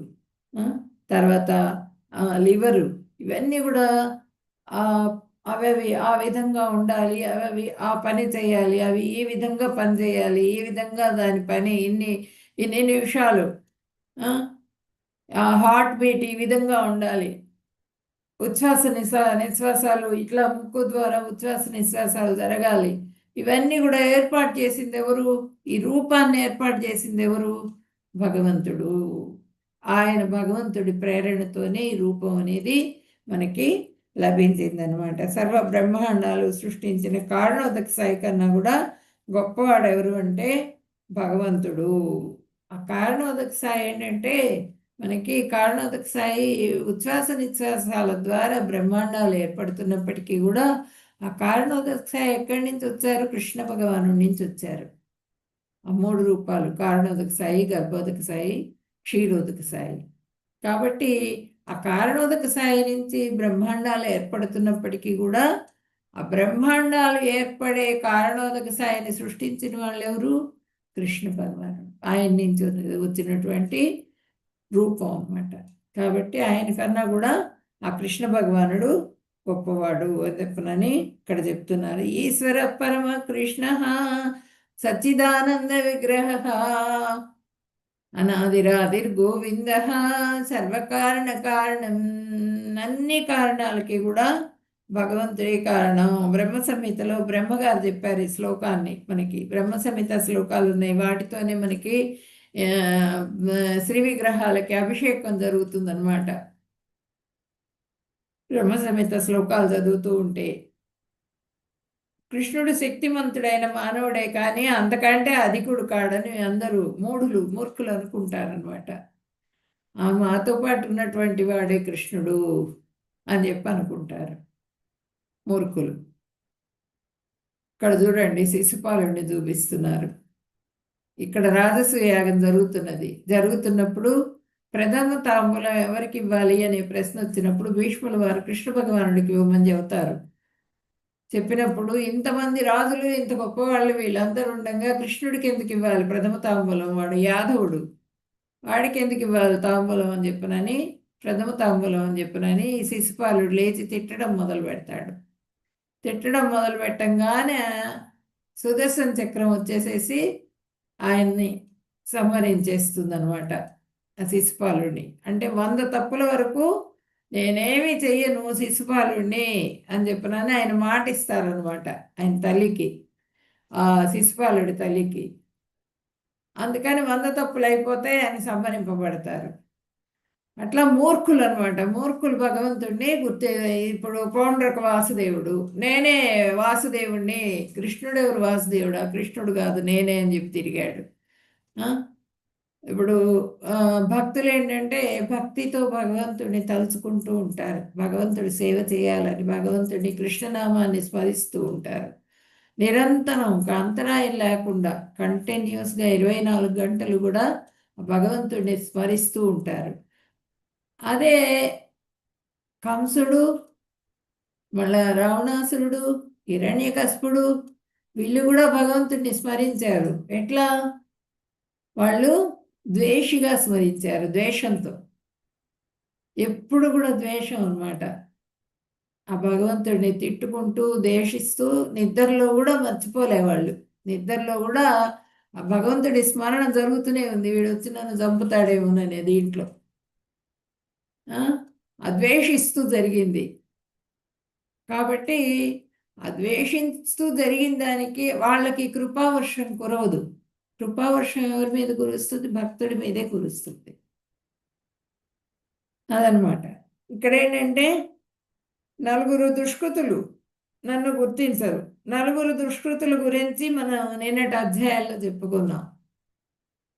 తర్వాత లివరు, ఇవన్నీ కూడా అవి ఆ విధంగా ఉండాలి, అవి ఆ పని చేయాలి, అవి ఈ విధంగా పని చేయాలి, ఈ విధంగా దాని పని ఇన్ని నిమిషాలు, హార్ట్ బీట్ ఈ విధంగా ఉండాలి, ఉచ్ఛ్వాస నిశ్వాసాలు ఇట్లా ముక్కు ద్వారా ఉచ్ఛ్వాస నిశ్వాసాలు జరగాలి. ఇవన్నీ కూడా ఏర్పాటు చేసింది ఎవరు? ఈ రూపాన్ని ఏర్పాటు చేసింది ఎవరు? భగవంతుడు. ఆయన భగవంతుడి ప్రేరణతోనే ఈ రూపం అనేది మనకి లభించిందనమాట. సర్వ బ్రహ్మాండాలు సృష్టించిన కారణోదక సాయి కన్నా కూడా గొప్పవాడు ఎవరు అంటే భగవంతుడు. ఆ కారణోదక సాయి ఏంటంటే మనకి కారణోదక సాయి ఉచ్ఛ్వాస నిశ్వాసాల ద్వారా బ్రహ్మాండాలు ఏర్పడుతున్నప్పటికీ కూడా ఆ కారణోదక సాయి ఎక్కడి నుంచి వచ్చారు? కృష్ణ భగవాను నుంచి వచ్చారు. ఆ 3 రూపాలు, కారణోదక సాయి, గర్భోదక సాయి, క్షీరోదక సాయి. కాబట్టి ఆ కారణోదక సాయి నుంచి బ్రహ్మాండాలు ఏర్పడుతున్నప్పటికీ కూడా ఆ బ్రహ్మాండాలు ఏర్పడే కారణోదక సాయిని సృష్టించిన వాళ్ళు ఎవరు? కృష్ణ భగవానుడు. ఆయన నుంచి వచ్చినటువంటి రూపం అన్నమాట. కాబట్టి ఆయన కన్నా కూడా ఆ కృష్ణ భగవానుడు గొప్పవాడు అని చెప్పనని ఇక్కడ చెప్తున్నారు. ఈశ్వర పరమ కృష్ణ సచ్చిదానంద విగ్రహ అనాదిరాదిర్గోవింద సర్వకారణ కారణం. అన్ని కారణాలకి కూడా భగవంతుడే కారణం. బ్రహ్మ సంహితలో బ్రహ్మగారు చెప్పారు ఈ శ్లోకాన్ని. మనకి బ్రహ్మ సంహిత శ్లోకాలు ఉన్నాయి, వాటితోనే మనకి శ్రీ విగ్రహాలకి అభిషేకం జరుగుతుందన్నమాట. బ్రహ్మ సంహిత శ్లోకాలు చదువుతూ ఉంటే కృష్ణుడు శక్తిమంతుడైన మానవుడే, కానీ అంతకంటే అధికుడు కాడని అందరూ మూర్ఖులు అనుకుంటారనమాట. మాతో పాటు ఉన్నటువంటి వాడే కృష్ణుడు అని చెప్పి అనుకుంటారు మూర్ఖులు. ఇక్కడ చూడండి, శిశుపాలుని చూపిస్తున్నారు. ఇక్కడ రాజసూయ యాగం జరుగుతున్నప్పుడు ప్రథమ తాంబూలం ఎవరికి ఇవ్వాలి అనే ప్రశ్న వచ్చినప్పుడు భీష్ముల వారు కృష్ణ భగవానుడికి ఇవ్వమని చెబుతారు. చెప్పినప్పుడు ఇంతమంది రాజులు, ఇంత గొప్పవాళ్ళు వీళ్ళందరూ ఉండగా కృష్ణుడికి ఎందుకు ఇవ్వాలి ప్రథమ తాంబూలం? వాడు యాదవుడు, వాడికి ఎందుకు ఇవ్వాలి తాంబూలం అని చెప్పనని, ప్రథమ తాంబూలం అని చెప్పనని శిశుపాలుడు లేచి తిట్టడం మొదలు పెడతాడు. తిట్టడం మొదలు పెట్టంగానే సుదర్శన చక్రం వచ్చేసేసి ఆయన్ని సంహరించేస్తుంది అనమాట ఆ శిశుపాలుడిని. అంటే 100 తప్పుల వరకు నేనేమి చెయ్యను శిశుపాలుడిని అని చెప్పనని ఆయన మాట ఇస్తారనమాట ఆయన తల్లికి, ఆ శిశుపాలుడి తల్లికి. అందుకని 100 తప్పులు అయిపోతే ఆయన సంహరింపబడతారు. అట్లా మూర్ఖులు అనమాట. మూర్ఖులు భగవంతుడిని ఇప్పుడు పౌండ్రక వాసుదేవుడు, నేనే వాసుదేవుడిని, కృష్ణుడు ఎవరు వాసుదేవుడా? కృష్ణుడు కాదు, నేనే అని చెప్పి తిరిగాడు. ఆ? ఇప్పుడు భక్తులు ఏంటంటే భక్తితో భగవంతుడిని తలుచుకుంటూ ఉంటారు, భగవంతుడి సేవ చేయాలని భగవంతుడిని కృష్ణనామాన్ని స్మరిస్తూ ఉంటారు. నిరంతరం ఒక అంతరాయం లేకుండా కంటిన్యూస్గా 24 గంటలు కూడా భగవంతుడిని స్మరిస్తూ ఉంటారు. అదే కంసుడు, మళ్ళా రావణాసురుడు, హిరణ్యకశిపుడు, వీళ్ళు కూడా భగవంతుడిని స్మరించారు. ఎట్లా? వాళ్ళు ద్వేషిగా స్మరించారు, ద్వేషంతో. ఎప్పుడు కూడా ద్వేషం అన్నమాట. ఆ భగవంతుడిని తిట్టుకుంటూ ద్వేషిస్తూ నిద్రలో కూడా మర్చిపోలేవాళ్ళు. నిద్రలో కూడా ఆ భగవంతుడి స్మరణ జరుగుతూనే ఉంది, వీడు వచ్చి నన్ను చంపుతాడేమోననే దీంట్లో ద్వేషిస్తూ జరిగింది. కాబట్టి ఆ ద్వేషిస్తూ జరిగిన దానికి వాళ్ళకి కృపావర్షం కురవదు. కృపావర్షం ఎవరి మీద కురుస్తుంది? భక్తుడి మీదే కురుస్తుంది. అదనమాట. ఇక్కడ ఏంటంటే నలుగురు దుష్కృతులు నన్ను గుర్తించరు. నలుగురు దుష్కృతుల గురించి మనం నిన్నటి అధ్యాయాల్లో చెప్పుకున్నాం.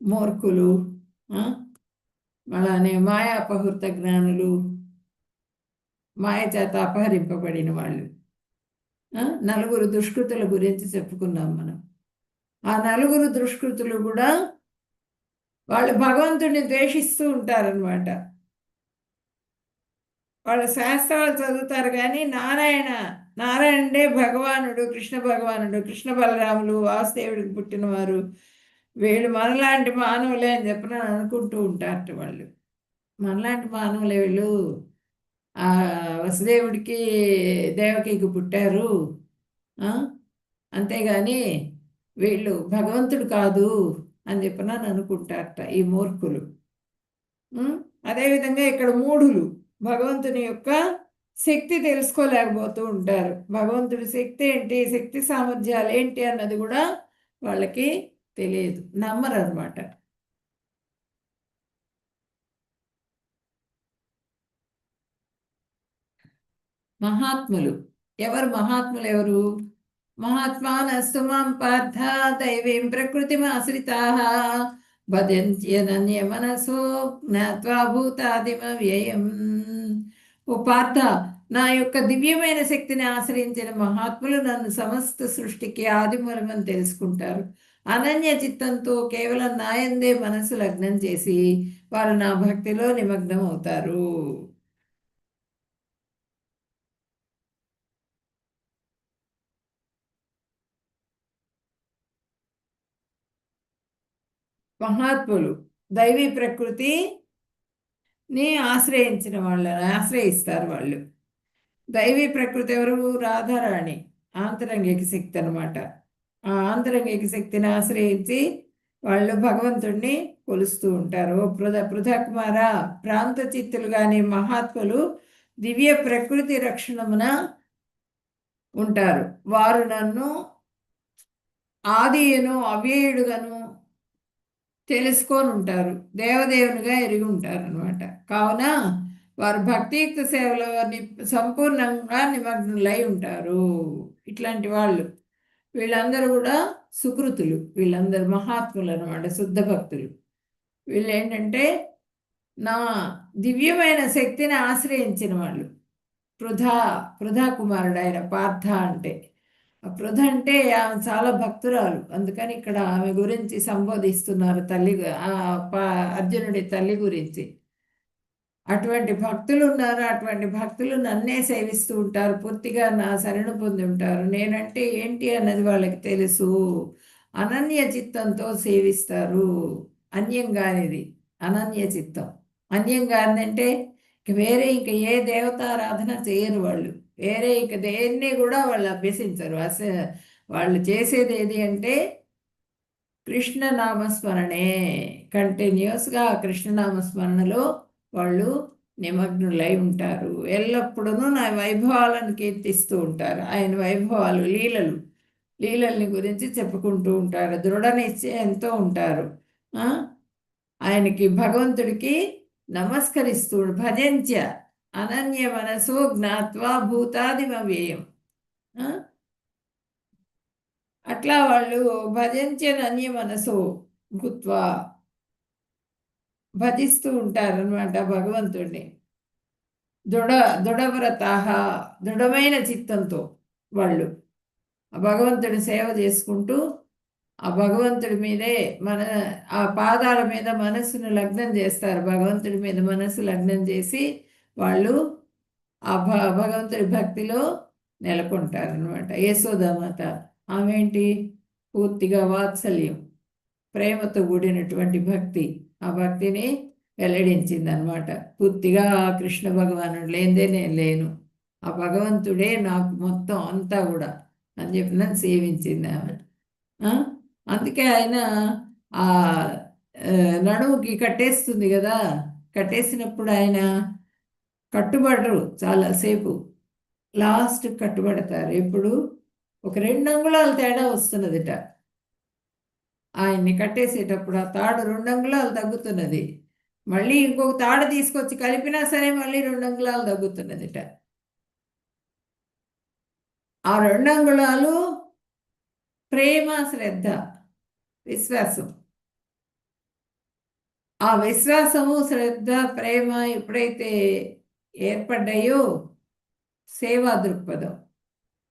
మూర్ఖులు, అలానే మాయాపహృత జ్ఞానులు, మాయ చేత అపహరింపబడిన వాళ్ళు, నలుగురు దుష్కృతుల గురించి చెప్పుకున్నాం మనం. ఆ నలుగురు దుష్కృతులు కూడా వాళ్ళు భగవంతుడిని ద్వేషిస్తూ ఉంటారనమాట. వాళ్ళ శాస్త్రాలు చదువుతారు కానీ నారాయణుడే భగవానుడు, కృష్ణ భగవానుడు, కృష్ణ బలరాములు వాసుదేవుడికి పుట్టినవారు, వీళ్ళు మనలాంటి మానవులే అని చెప్పిన అనుకుంటూ ఉంటారట వాళ్ళు. మనలాంటి మానవులే వీళ్ళు, వసుదేవుడికి దేవకికి పుట్టారు, అంతేగాని వీళ్ళు భగవంతుడు కాదు అని చెప్పిన అనుకుంటారట ఈ మూర్ఖులు. అదేవిధంగా ఇక్కడ మూఢులు భగవంతుని యొక్క శక్తి తెలుసుకోలేకపోతూ ఉంటారు. భగవంతుడి శక్తి ఏంటి, శక్తి సామర్థ్యాలు ఏంటి అన్నది కూడా వాళ్ళకి తెలియదు, నమ్మరు అనమాట. మహాత్ములు ఎవరు? మహాత్ములు ఎవరు? మహాత్మానస్తు మాం పార్థ దైవీం ప్రకృతిమాశ్రితాః భజంత్యనన్య మనసో జ్ఞాత్వా భూతాదిమ వ్యయం. ఓ పార్థ, నా యొక్క దివ్యమైన శక్తిని ఆశ్రయించిన మహాత్ములు నన్ను సమస్త సృష్టికి ఆదిమూలమని తెలుసుకుంటారు. అనన్య చిత్తంతో కేవలం నాయందే మనసు లగ్నం చేసి వారు నా భక్తిలో నిమగ్నం అవుతారు. మహాత్ములు దైవీ ప్రకృతిని ఆశ్రయించిన వాళ్ళని ఆశ్రయిస్తారు. వాళ్ళు దైవీ ప్రకృతి ఎవరు? రాధారాణి, ఆంతరంగిక శక్తి అనమాట. ఆ ఆంతరంగిక శక్తిని ఆశ్రయించి వాళ్ళు భగవంతుణ్ణి కొలుస్తూ ఉంటారు. పృథకుమార, ప్రాంత చిత్తులు కానీ మహాత్ములు దివ్య ప్రకృతి రక్షణమున ఉంటారు. వారు నన్ను ఆదియును అవ్యయుడుగాను తెలుసుకొని ఉంటారు, దేవదేవునిగా ఎరిగి ఉంటారు అనమాట. కావున వారు భక్తియుక్త సేవలో సంపూర్ణంగా నిమగ్నులై ఉంటారు. ఇట్లాంటి వాళ్ళు వీళ్ళందరూ కూడా సుకృతులు, వీళ్ళందరూ మహాత్ములు అనమాట, శుద్ధ భక్తులు. వీళ్ళు ఏంటంటే నా దివ్యమైన శక్తిని ఆశ్రయించిన వాళ్ళు. పృథా కుమారుడు ఆయన పార్థ అంటే. పృథ అంటే ఆమె చాలా భక్తురాలు, అందుకని ఇక్కడ ఆమె గురించి సంబోధిస్తున్నారు, తల్లి, అర్జునుడి తల్లి గురించి. అటువంటి భక్తులు ఉన్నారు. అటువంటి భక్తులు నన్నే సేవిస్తూ ఉంటారు, పూర్తిగా నా శరణు పొంది ఉంటారు. నేనంటే ఏంటి అన్నది వాళ్ళకి తెలుసు. అనన్య చిత్తంతో సేవిస్తారు. అన్యం కానిది అనన్య చిత్తం. అన్యం కానిదంటే వేరే ఇంక ఏ దేవతారాధన చేయరు వాళ్ళు. వేరే ఇంక దేన్ని కూడా వాళ్ళు అభ్యసించరు. వాళ్ళు చేసేది ఏది అంటే కృష్ణనామస్మరణే. కంటిన్యూస్గా కృష్ణనామస్మరణలో వాళ్ళు నిమగ్నులై ఉంటారు. ఎల్లప్పుడూ నా వైభవాలను కీర్తిస్తూ ఉంటారు. ఆయన వైభవాలు, లీలల్ని గురించి చెప్పుకుంటూ ఉంటారు. దృఢ నిశ్చయంతో ఉంటారు. ఆయనకి భగవంతుడికి నమస్కరిస్తూ భజంచ అనన్య మనసో జ్ఞాత్వా భూతాదిమవ్యయం. అట్లా వాళ్ళు భజించనన్య మనసో భూత్వా భజిస్తూ ఉంటారనమాట భగవంతుడిని. దృఢవ్రతాహ దృఢమైన చిత్తంతో వాళ్ళు ఆ భగవంతుడి సేవ చేసుకుంటూ ఆ భగవంతుడి మీదే ఆ పాదాల మీద మనస్సును లగ్నం చేస్తారు. భగవంతుడి మీద మనస్సు లగ్నం చేసి వాళ్ళు ఆ భగవంతుడి భక్తిలో నెలకొంటారనమాట. యశోదామాత ఆమె ఏంటి, పూర్తిగా వాత్సల్యం, ప్రేమతో కూడినటువంటి భక్తి, ఆ భక్తిని వెల్లడించింది అనమాట. పూర్తిగా కృష్ణ భగవానుడు లేనిదే నేను లేను, ఆ భగవంతుడే నాకు మొత్తం అంతా కూడా అని చెప్పి నన్ను సేవించింది ఆమె. అందుకే ఆయన ఆ నడుముకి కట్టేస్తుంది కదా, కట్టేసినప్పుడు ఆయన కట్టుబడరు చాలాసేపు, లాస్ట్ కట్టుబడతారు. ఎప్పుడు ఒక 2 అంగుళాల తేడా వస్తున్నదిట ఆయన్ని కట్టేసేటప్పుడు. ఆ తాడు 2 అంగుళాలు తగ్గుతున్నది, మళ్ళీ ఇంకొక తాడు తీసుకొచ్చి కలిపినా సరే మళ్ళీ 2 అంగుళాలు తగ్గుతున్నదిట. ఆ 2 అంగుళాలు ప్రేమ, శ్రద్ధ, విశ్వాసం. ఆ విశ్వాసము, శ్రద్ధ, ప్రేమ ఎప్పుడైతే ఏర్పడ్డాయో, సేవా దృక్పథం,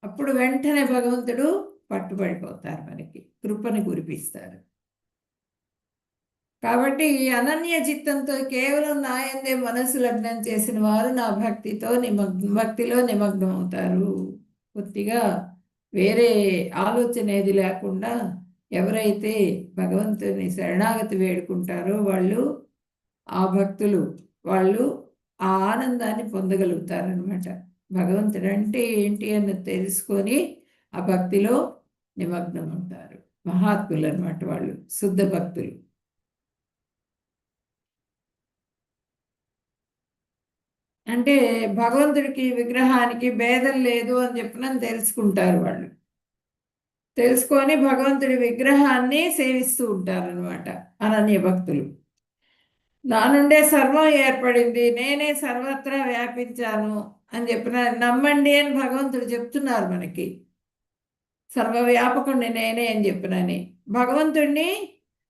అప్పుడు వెంటనే భగవంతుడు పట్టుబడిపోతారు, మనకి కృపను కురిపిస్తారు. కాబట్టి అనన్య చిత్తంతో కేవలం నాయందే మనసు లగ్నం చేసిన వారు నా భక్తిలో నిమగ్నం అవుతారు. పూర్తిగా వేరే ఆలోచన ఏది లేకుండా ఎవరైతే భగవంతుని శరణాగతి వేడుకుంటారో ఆ భక్తులు వాళ్ళు ఆ ఆనందాన్ని పొందగలుగుతారనమాట. భగవంతుడు అంటే ఏంటి అని తెలుసుకొని ఆ భక్తిలో నిమగ్నం ఉంటారు. మహాత్ములు అనమాట వాళ్ళు, శుద్ధ భక్తులు. అంటే భగవంతుడికి విగ్రహానికి భేదం లేదు అని చెప్పిన తెలుసుకుంటారు వాళ్ళు. తెలుసుకొని భగవంతుడి విగ్రహాన్ని సేవిస్తూ ఉంటారనమాట అనన్య భక్తులు. నా నుండే సర్వం ఏర్పడింది, నేనే సర్వత్రా వ్యాపించాను అని చెప్పిన నమ్మండి అని భగవంతుడు చెప్తున్నారు మనకి. సర్వవ్యాపకుడిని నేనే అని చెప్పినని. భగవంతుడిని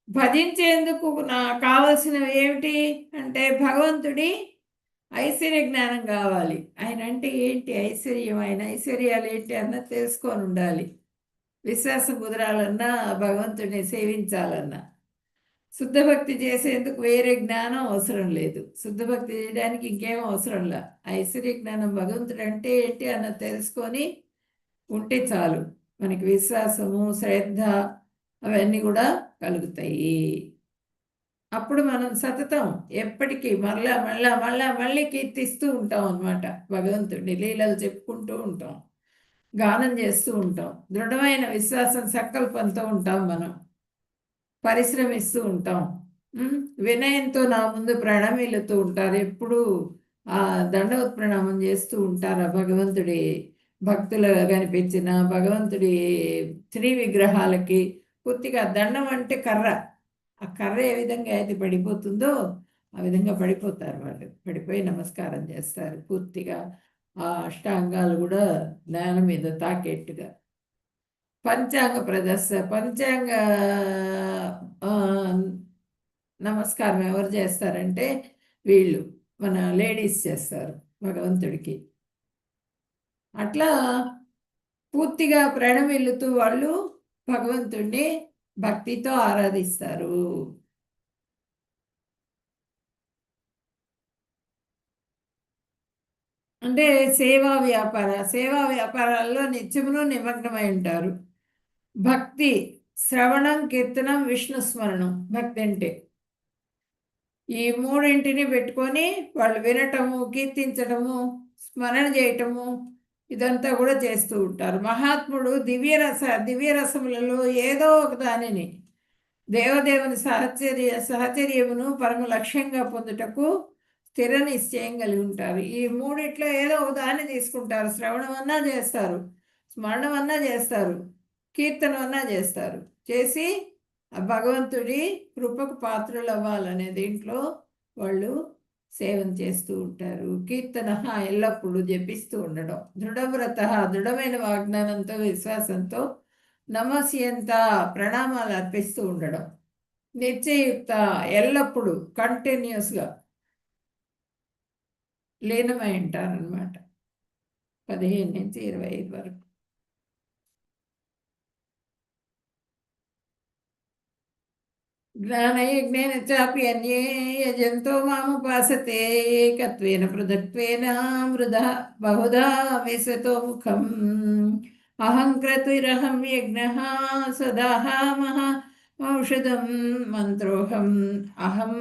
భజించేందుకు కావలసినవి ఏమిటి అంటే భగవంతుడి ఐశ్వర్య జ్ఞానం కావాలి. ఆయన అంటే ఏంటి ఐశ్వర్యం, ఆయన ఐశ్వర్యాలు ఏంటి అన్నది తెలుసుకొని ఉండాలి. విశ్వాసం కుదరాలన్నా, భగవంతుడిని సేవించాలన్నా. శుద్ధభక్తి చేసేందుకు వేరే జ్ఞానం అవసరం లేదు. శుద్ధభక్తి చేయడానికి ఇంకేం అవసరం లే. ఐశ్వర్య జ్ఞానం భగవంతుడు అంటే ఏంటి అన్నది తెలుసుకొని ఉంటే చాలు, మనకి విశ్వాసము, శ్రద్ధ అవన్నీ కూడా కలుగుతాయి. అప్పుడు మనం సతతం ఎప్పటికీ మళ్ళీ కీర్తిస్తూ ఉంటాం అన్నమాట. భగవంతుడిని లీలలు చెప్పుకుంటూ ఉంటాం, గానం చేస్తూ ఉంటాం, దృఢమైన విశ్వాసం సంకల్పంతో ఉంటాం, మనం పరిశ్రమిస్తూ ఉంటాం, వినయంతో నా ముందు ప్రణమిల్లుతూ ఉంటారు. ఎప్పుడు ఆ దండవత్ ప్రణామం చేస్తూ ఉంటారు. భగవంతుడి భక్తులు కనిపించిన భగవంతుడి శ్రీ విగ్రహాలకి పూర్తిగా దండం అంటే కర్ర, ఆ కర్ర ఏ విధంగా అయితే పడిపోతుందో ఆ విధంగా పడిపోతారు వాళ్ళు. పడిపోయి నమస్కారం చేస్తారు పూర్తిగా. ఆ అష్టాంగాలు కూడా నేల మీద తాకేట్టుగా. పంచాంగ నమస్కారం ఎవరు చేస్తారంటే వీళ్ళు మన లేడీస్ చేస్తారు భగవంతుడికి. అట్లా పూర్తిగా ప్రణమిల్లుతూ వాళ్ళు భగవంతుడిని భక్తితో ఆరాధిస్తారు. అంటే సేవా వ్యాపారాల్లో నిత్యమును నిమగ్నమై ఉంటారు. భక్తి శ్రవణం, కీర్తనం, విష్ణు స్మరణం. భక్తి అంటే ఈ మూడింటిని పెట్టుకొని వాళ్ళు వినటము, కీర్తించటము, స్మరణ చేయటము, ఇదంతా కూడా చేస్తూ ఉంటారు. మహాత్ముడు దివ్య రసములలో ఏదో ఒక దానిని దేవదేవుని సహచర్యమును పరమ లక్ష్యంగా పొందుటకు స్థిర నిశ్చయం కలిగి ఉంటారు. ఈ మూడిట్లో ఏదో ఒక దాన్ని తీసుకుంటారు. శ్రవణం అన్నా చేస్తారు, స్మరణం అన్నా చేస్తారు, కీర్తనం అన్నా చేస్తారు. చేసి ఆ భగవంతుడి కృపకు పాత్రలు అవ్వాలనే దీంట్లో వాళ్ళు సేవన చేస్తూ ఉంటారు. కీర్తన ఎల్లప్పుడూ జపిస్తూ ఉండడం. దృఢవ్రత దృఢమైన వాగ్దానంతో విశ్వాసంతో నమస్యంత ప్రణామాలు అర్పిస్తూ ఉండడం. నిత్యయుక్త ఎల్లప్పుడూ కంటిన్యూస్గా లీనమై ఉంటారనమాట. 15 నుంచి 25 వరకు. జ్ఞానయజ్ఞేన చాపి అన్యే యజంతో మాముపాసతే ఏకత్వేన పృథక్త్వేన మృధా బహుధా విశతో ముఖం. అహంక్రతురహం యజ్ఞః సదాహమః ఔషధం మంత్రోహం అహం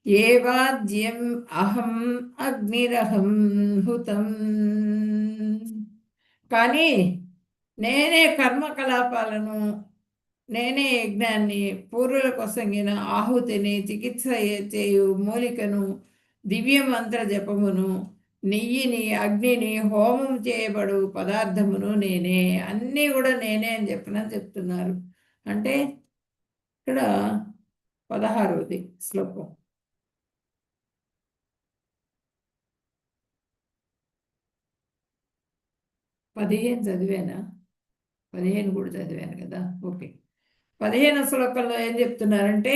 ఏవాజ్యం అహం అగ్నిరహం హుతం. కానీ నేనే కర్మకలాపాలను, నేనే యజ్ఞాన్ని, పూర్వుల కొసంగిన ఆహుతిని, చికిత్స చేయు మూలికను, దివ్య మంత్ర జపమును, నెయ్యిని, అగ్నిని, హోమం చేయబడు పదార్థమును నేనే, అన్నీ కూడా నేనే అని చెప్తున్నారు. అంటే ఇక్కడ 16వ శ్లోకం. పదిహేను చదివానా? 15 కూడా చదివాను కదా. ఓకే. 15వ శ్లోకంలో ఏం చెప్తున్నారంటే,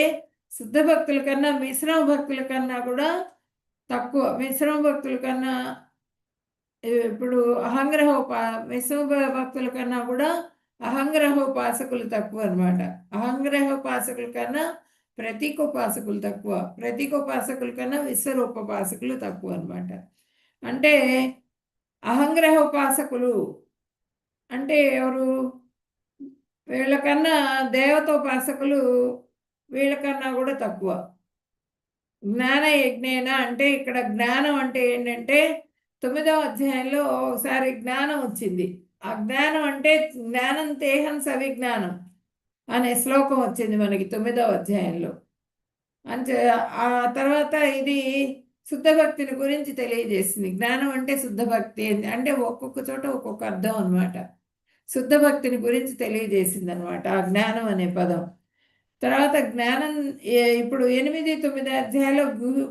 శుద్ధ భక్తుల కన్నా మిశ్రమ భక్తుల కన్నా కూడా తక్కువ. మిశ్రమ భక్తుల కన్నా ఇప్పుడు మిశ్రమ భక్తుల కన్నా కూడా అహంగ్రహోపాసకులు తక్కువ అనమాట. అహంగ్రహోపాసకుల కన్నా ప్రతీకోపాసకులు తక్కువ. ప్రతీకోపాసకుల కన్నా విశ్వరూపోపాసకులు తక్కువ అనమాట. అంటే అహంగ్రహోపాసకులు అంటే ఎవరు? వీళ్ళకన్నా దేవతోపాసకులు వీళ్ళకన్నా కూడా తక్కువ. జ్ఞాన యజ్ఞేన అంటే ఇక్కడ జ్ఞానం అంటే ఏంటంటే 9వ అధ్యాయంలో ఒకసారి జ్ఞానం వచ్చింది. ఆ జ్ఞానం అంటే జ్ఞానం తేహం సవిజ్ఞానం అనే శ్లోకం వచ్చింది మనకి 9వ అధ్యాయంలో. అంటే ఆ తర్వాత ఇది శుద్ధ భక్తిని గురించి తెలియజేసింది. జ్ఞానం అంటే శుద్ధ భక్తి అంటే ఒక్కొక్క చోట ఒక్కొక్క అర్థం అనమాట. శుద్ధ భక్తిని గురించి తెలియజేసింది అనమాట ఆ జ్ఞానం అనే పదం. తర్వాత జ్ఞానం ఇప్పుడు 8, 9 అధ్యాయాలు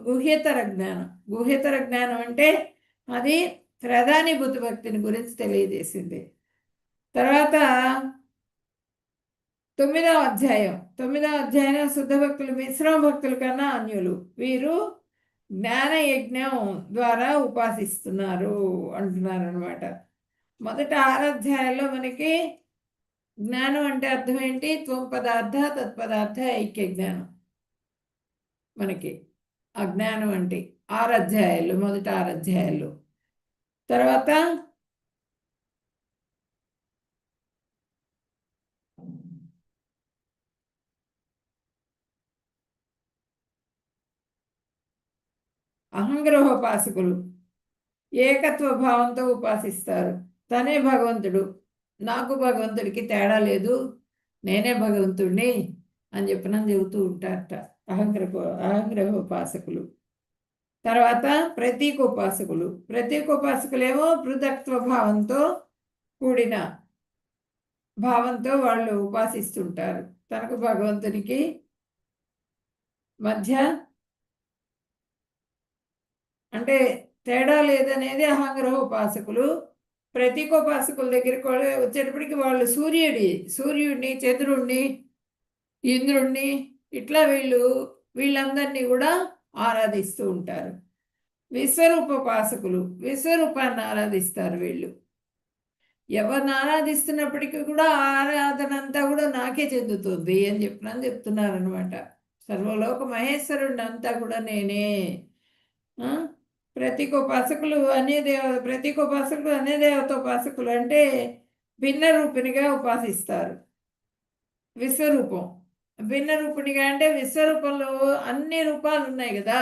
గుహ్యతర జ్ఞానం. గుహ్యతర జ్ఞానం అంటే అది ప్రధానీభూత భక్తిని గురించి తెలియజేసింది. తర్వాత 9వ అధ్యాయం శుద్ధ భక్తులు మిశ్రమ భక్తుల కన్నా అన్యులు. వీరు జ్ఞాన యజ్ఞం ద్వారా ఉపాసిస్తున్నారు అంటున్నారు అనమాట. మొదట 6 అధ్యాయాల్లో మనకి జ్ఞానం అంటే అర్థం ఏంటి? త్వం పదార్థ తత్పదార్థ ఐక్య జ్ఞానం. మనకి ఆ జ్ఞానం అంటే 6 అధ్యాయాలు, మొదట 6 అధ్యాయాలు. తర్వాత అహంగ్రహోపాసకులు ఏకత్వ భావంతో ఉపాసిస్తారు. తనే భగవంతుడు, నాకు భగవంతుడికి తేడా లేదు, నేనే భగవంతుడిని అని చెబుతూ ఉంటారట అహంగ్రహోపాసకులు. తర్వాత ప్రతీకోపాసకులేమో పృథక్త్వ భావంతో కూడిన భావంతో వాళ్ళు ఉపాసిస్తుంటారు. తనకు భగవంతునికి మధ్య అంటే తేడా లేదనేది అహంగ్రహోపాసకులు. ప్రతీకోపాసకుల దగ్గరికి వచ్చేటప్పటికి వాళ్ళు సూర్యుడిని, చంద్రుడిని, ఇంద్రుడిని ఇట్లా వీళ్ళందరినీ కూడా ఆరాధిస్తూ ఉంటారు. విశ్వరూపాన్ని ఆరాధిస్తారు. వీళ్ళు ఎవరిని ఆరాధిస్తున్నప్పటికీ కూడా ఆరాధన అంతా కూడా నాకే చెందుతుంది అని చెప్తున్నారనమాట. సర్వలోక మహేశ్వరుడిని అంతా కూడా నేనే. ప్రతీకోపాసకులు అనే దేవతోపాసకులు అంటే భిన్న రూపిణిగా ఉపాసిస్తారు. విశ్వరూపం భిన్న రూపిణిగా అంటే విశ్వరూపంలో అన్ని రూపాలు ఉన్నాయి కదా.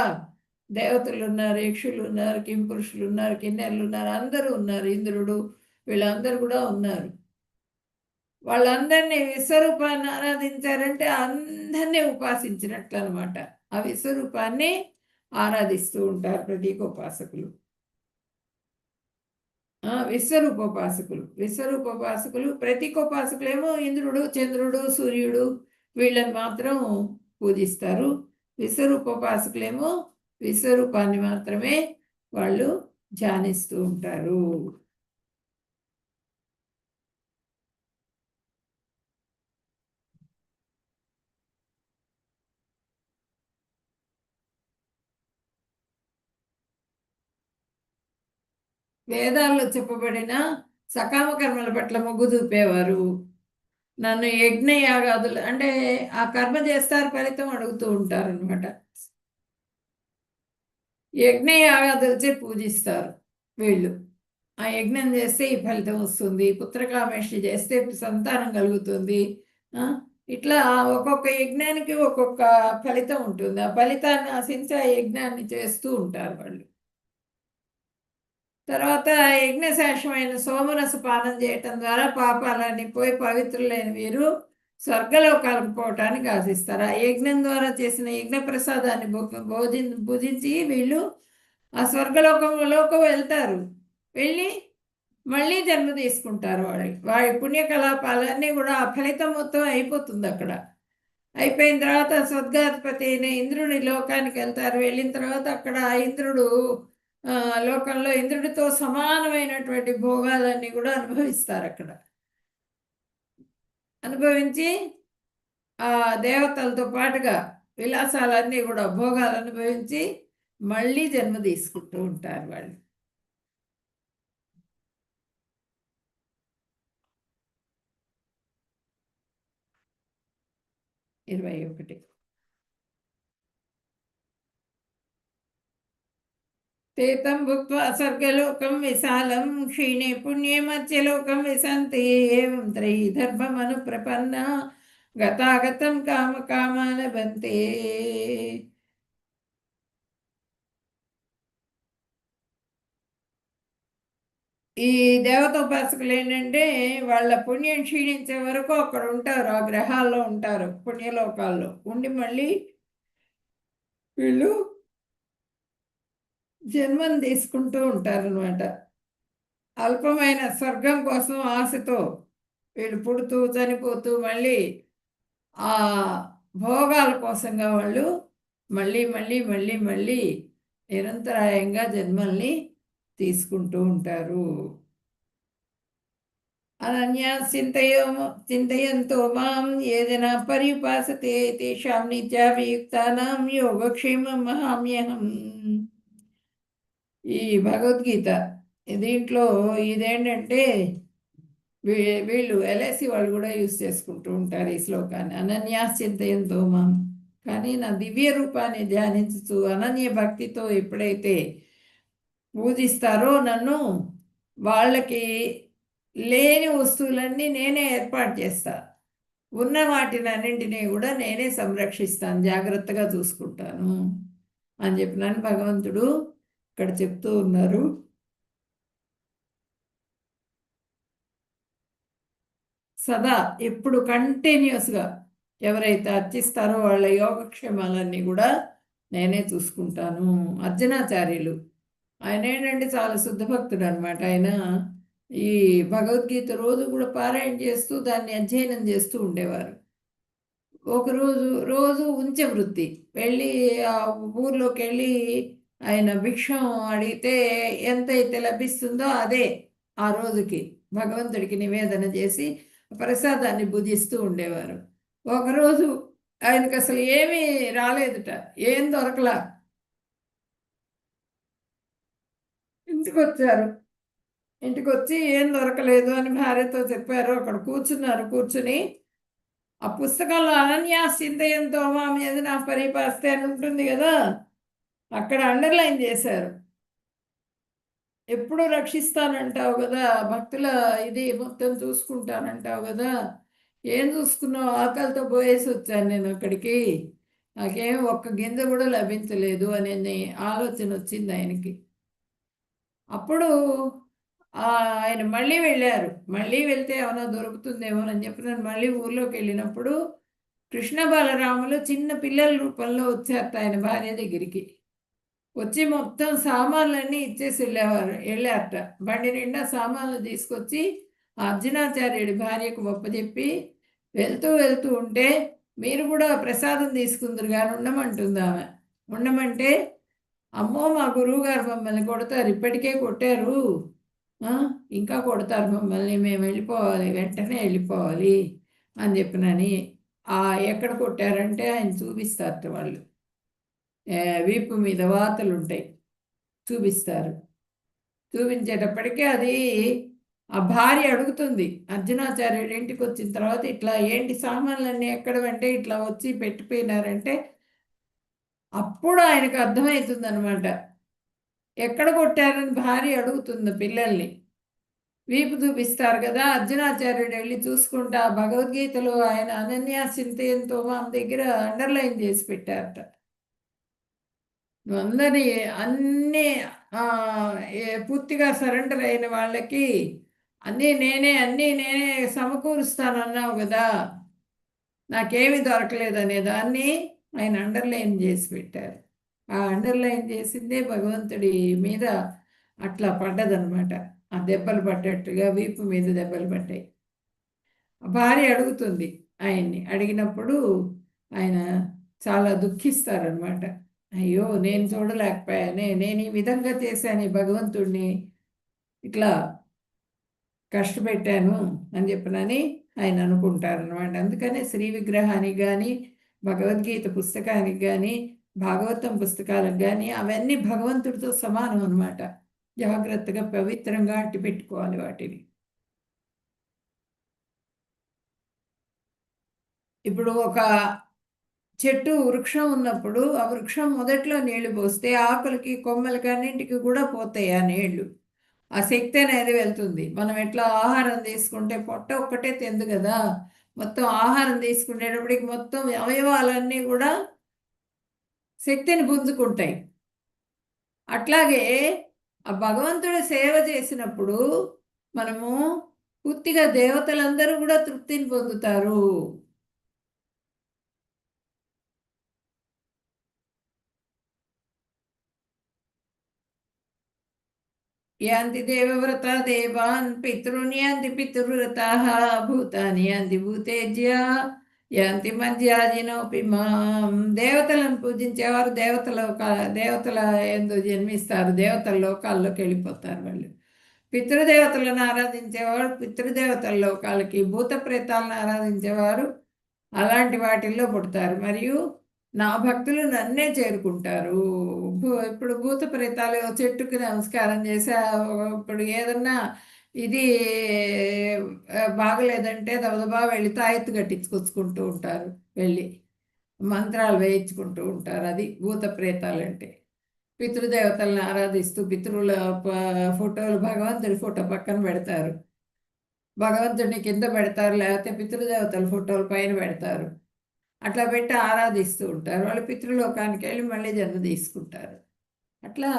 దేవతలు ఉన్నారు, యక్షులు ఉన్నారు, కింపురుషులు ఉన్నారు, కిన్నెర్లు ఉన్నారు, అందరూ ఉన్నారు, ఇంద్రుడు, వీళ్ళందరూ కూడా ఉన్నారు. వాళ్ళందరినీ విశ్వరూపాన్ని ఆరాధించారంటే అందరినీ ఉపాసించినట్లు అనమాట. ఆ విశ్వరూపాన్ని ఆరాధిస్తూ ఉంటారు ప్రతీకోపాసకులు. విశ్వరూపోపాసకులు ప్రతీకోపాసకులేమో ఇంద్రుడు, చంద్రుడు, సూర్యుడు వీళ్ళని మాత్రం పూజిస్తారు. విశ్వరూపోపాసకులేమో విశ్వరూపాన్ని మాత్రమే వాళ్ళు ధ్యానిస్తూ ఉంటారు. వేదాల్లో చెప్పబడిన సకామ కర్మల పట్ల మొగ్గు చూపేవారు. నన్ను యజ్ఞయాగాదులు అంటే ఆ కర్మ చేస్తారు, ఫలితం అడుగుతూ ఉంటారు అనమాట. యజ్ఞయాగాదులచే పూజిస్తారు వీళ్ళు. ఆ యజ్ఞం చేస్తే ఈ ఫలితం వస్తుంది, పుత్రకామేష్టి చేస్తే సంతానం కలుగుతుంది. ఇట్లా ఒక్కొక్క యజ్ఞానికి ఒక్కొక్క ఫలితం ఉంటుంది. ఆ ఫలితాన్ని ఆశించి ఆ యజ్ఞాన్ని చేస్తూ ఉంటారు వాళ్ళు. తర్వాత యజ్ఞశాస్త్రమైన సోమరస పానం చేయటం ద్వారా పాపాలన్నీ పోయి పవిత్రులైన వీరు స్వర్గలోకాలకు పోవటానికి ఆశిస్తారు. ఆ యజ్ఞం ద్వారా చేసిన యజ్ఞ ప్రసాదాన్ని భుజించి వీళ్ళు ఆ స్వర్గలోకంలోకి వెళ్తారు. వెళ్ళి మళ్ళీ జన్మ తీసుకుంటారు. వాడి పుణ్యకలాపాలన్నీ కూడా ఆ ఫలితం మొత్తం అయిపోతుంది అక్కడ. అయిపోయిన తర్వాత స్వర్గాధిపతి అయిన ఇంద్రుడి లోకానికి వెళ్తారు. వెళ్ళిన తర్వాత అక్కడ ఇంద్రుడు లోకంలో ఇంద్రుడితో సమానమైనటువంటి భోగాలన్నీ కూడా అనుభవిస్తారు. అక్కడ అనుభవించి ఆ దేవతలతో పాటుగా విలాసాలన్నీ కూడా భోగాలు అనుభవించి మళ్ళీ జన్మ తీసుకుంటూ ఉంటారు వాళ్ళు. ఇరవై ఒకటి. తేతం భుక్త్వా స్వర్గలోకం విశాలం క్షీణే పుణ్యే మధ్యలోకం విశంతి ఏం త్రయీ ధర్మమను ప్రపన్న గతాగతం కామ కామాన బంతే. ఈ దేవతోపాసకులు ఏంటంటే వాళ్ళ పుణ్యం క్షీణించే వరకు అక్కడ ఉంటారు, ఆ గ్రహాల్లో ఉంటారు, పుణ్యలోకాల్లో ఉండి మళ్ళీ వీళ్ళు జన్మను తీసుకుంటూ ఉంటారనమాట. అల్పమైన స్వర్గం కోసం ఆశతో వీళ్ళు పుడుతూ చనిపోతూ మళ్ళీ ఆ భోగాల కోసంగా వాళ్ళు మళ్ళీ మళ్ళీ మళ్ళీ మళ్ళీ నిరంతరాయంగా జన్మల్ని తీసుకుంటూ ఉంటారు. అనన్యా చింతయంతో మాం ఏ జనా పర్యుపాసతే తేషాం నిత్యాభియుక్తానాం యోగక్షేమం మహామ్యహం. ఈ భగవద్గీత దీంట్లో ఇదేంటంటే వీళ్ళు ఎల్ఐసి వాళ్ళు కూడా యూజ్ చేసుకుంటూ ఉంటారు ఈ శ్లోకాన్ని. అనన్యాశ్చింతయంతో మాం, కానీ నా దివ్య రూపాన్ని ధ్యానించుతూ అనన్య భక్తితో ఎప్పుడైతే పూజిస్తారో నన్ను, వాళ్ళకి లేని వస్తువులన్నీ నేనే ఏర్పాటు చేస్తా, ఉన్న వాటిని అన్నింటినీ కూడా నేనే సంరక్షిస్తాను, జాగ్రత్తగా చూసుకుంటాను అని చెప్పినాను భగవంతుడు ఇక్కడ చెప్తూ ఉన్నారు. సదా ఎప్పుడు కంటిన్యూస్గా ఎవరైతే అర్చిస్తారో వాళ్ళ యోగక్షేమాలన్నీ కూడా నేనే చూసుకుంటాను. అర్జునాచార్యులు ఆయన ఏంటంటే చాలా శుద్ధ భక్తుడు అనమాట. ఆయన ఈ భగవద్గీత రోజు కూడా పారాయణ చేస్తూ దాన్ని అధ్యయనం చేస్తూ ఉండేవారు. రోజు ఉంచె వృత్తి వెళ్ళి ఆ ఊర్లోకి వెళ్ళి ఆయన భిక్షం అడిగితే ఎంతైతే లభిస్తుందో అదే ఆ రోజుకి భగవంతుడికి నివేదన చేసి ప్రసాదాన్ని భుజిస్తూ ఉండేవారు. ఒకరోజు ఆయనకు అసలు ఏమీ రాలేదుట, ఏం దొరకలా. ఇంటికి వచ్చారు. ఇంటికి వచ్చి ఏం దొరకలేదు అని భార్యతో చెప్పారు. అక్కడ కూర్చున్నారు. కూర్చుని ఆ పుస్తకంలో అనన్యాశ్చింతయంతో మాం యజనా పరీపాస్తే అని ఉంటుంది కదా, అక్కడ అండర్లైన్ చేశారు. ఎప్పుడు రక్షిస్తానంటావు కదా, భక్తుల ఇది మొత్తం చూసుకుంటానంటావు కదా, ఏం చూసుకున్నావు? ఆకలితో పోయేసి వచ్చాను నేను అక్కడికి, నాకేం ఒక్క గింజ కూడా లభించలేదు అనే ఆలోచన వచ్చింది ఆయనకి. అప్పుడు ఆయన మళ్ళీ వెళ్ళారు. మళ్ళీ వెళ్తే ఏమైనా దొరుకుతుందేమోనని చెప్పి నేను మళ్ళీ ఊర్లోకి వెళ్ళినప్పుడు కృష్ణ బలరాములు చిన్న పిల్లల రూపంలో వచ్చారట ఆయన భార్య దగ్గరికి. వచ్చి మొత్తం సామాన్లన్నీ ఇచ్చేసి వెళ్ళారట. బండి నిండా సామాన్లు తీసుకొచ్చి అర్జునాచార్యుడి భార్యకు ఒప్పచెప్పి వెళ్తూ ఉంటే మీరు కూడా ప్రసాదం తీసుకుందరు కానీ ఉండమంటుంది ఆమె. ఉండమంటే అమ్మో మా గురువు గారు మమ్మల్ని కొడతారు, ఇప్పటికే కొట్టారు, ఆ, ఇంకా కొడతారు మమ్మల్ని, మేము వెళ్ళిపోవాలి, వెంటనే వెళ్ళిపోవాలి అని చెప్పినని. ఎక్కడ కొట్టారంటే ఆయన చూపిస్తారట వాళ్ళు. వీపు మీద వాతలు ఉంటాయి, చూపిస్తారు. చూపించేటప్పటికీ అది ఆ భార్య అడుగుతుంది. అర్జునాచార్యుడు ఇంటికి వచ్చిన తర్వాత ఇట్లా ఏంటి సామాన్లన్నీ ఎక్కడ అంటే ఇట్లా వచ్చి పెట్టిపోయినారంటే అప్పుడు ఆయనకు అర్థమవుతుంది అనమాట. ఎక్కడ కొట్టారని భార్య అడుగుతుంది పిల్లల్ని. వీపు చూపిస్తారు కదా, అర్జునాచార్యుడు వెళ్ళి చూసుకుంటా భగవద్గీతలో ఆయన అనన్య చింతయంతో మా దగ్గర అండర్లైన్ చేసి పెట్టారట. అందరి అన్నీ పూర్తిగా సరెండర్ అయిన వాళ్ళకి అన్నీ నేనే సమకూరుస్తానన్నావు కదా, నాకేమీ దొరకలేదనే దాన్ని ఆయన అండర్లైన్ చేసి పెట్టారు. ఆ అండర్లైన్ చేసిందే భగవంతుడి మీద అట్లా పడ్డదనమాట. ఆ దెబ్బలు పడ్డట్టుగా వీపు మీద దెబ్బలు పడ్డాయి. భార్య అడుగుతుంది ఆయన్ని. అడిగినప్పుడు ఆయన చాలా దుఃఖిస్తారనమాట. అయ్యో నేను చూడలేకపోయానే, నేను ఈ విధంగా చేశాను ఈ భగవంతుడిని, ఇట్లా కష్టపెట్టాను అని చెప్పనని ఆయన అనుకుంటారనమాట. అందుకనే శ్రీ విగ్రహానికి కానీ, భగవద్గీత పుస్తకానికి కానీ, భాగవతం పుస్తకాలకు కానీ అవన్నీ భగవంతుడితో సమానం అనమాట. జాగ్రత్తగా పవిత్రంగా అట్టి పెట్టుకోవాలి వాటిని. ఇప్పుడు ఒక చెట్టు వృక్షం ఉన్నప్పుడు ఆ వృక్షం మొదట్లో నీళ్లు పోస్తే ఆకులకి కొమ్మలకి అన్నింటికి కూడా పోతాయి ఆ నీళ్లు. ఆ శక్తి అనేది వెళ్తుంది. మనం ఎట్లా ఆహారం తీసుకుంటే పొట్ట ఒక్కటే తిందు కదా, మొత్తం ఆహారం తీసుకునేటప్పటికి మొత్తం అవయవాలన్నీ కూడా శక్తిని పుంజుకుంటాయి. అట్లాగే ఆ భగవంతుడి సేవ చేసినప్పుడు మనము పూర్తిగా దేవతలందరూ కూడా తృప్తిని పొందుతారు. యాంతి దేవవ్రతా దేవాన్ పితృన్ యాంతి పితృవ్రతాః భూతాని యాంతి భూతేజ్య యాంతి మధ్యాజినోపి మాం. దేవతలను పూజించేవారు దేవతల ఎందు జన్మిస్తారు, దేవతల లోకాల్లోకి వెళ్ళిపోతారు వాళ్ళు. పితృదేవతలను ఆరాధించేవారు పితృదేవతల లోకాలకి, భూత ప్రేతాలను ఆరాధించేవారు అలాంటి వాటిల్లో పుడతారు. మరియు నా భక్తులు నన్నే చేరుకుంటారు. ఇప్పుడు భూత ప్రేతాలు చెట్టుకి నమస్కారం చేసి ఇప్పుడు ఏదన్నా ఇది బాగలేదంటే దబదబా వెళ్ళి తాయెత్తు కట్టించుకొచ్చుకుంటూ ఉంటారు, వెళ్ళి మంత్రాలు వేయించుకుంటూ ఉంటారు. అది భూత ప్రేతాలు అంటే. పితృదేవతలను ఆరాధిస్తూ పితృల ఫోటోలు, భగవంతుడి ఫోటో పక్కన పెడతారు, భగవంతుడిని కింద పెడతారు, లేకపోతే పితృదేవతల ఫోటోలు పైన పెడతారు. అట్లా పెట్టి ఆరాధిస్తూ ఉంటారు. వాళ్ళు పితృలోకానికి వెళ్ళి మళ్ళీ జన్మ తీసుకుంటారు. అట్లా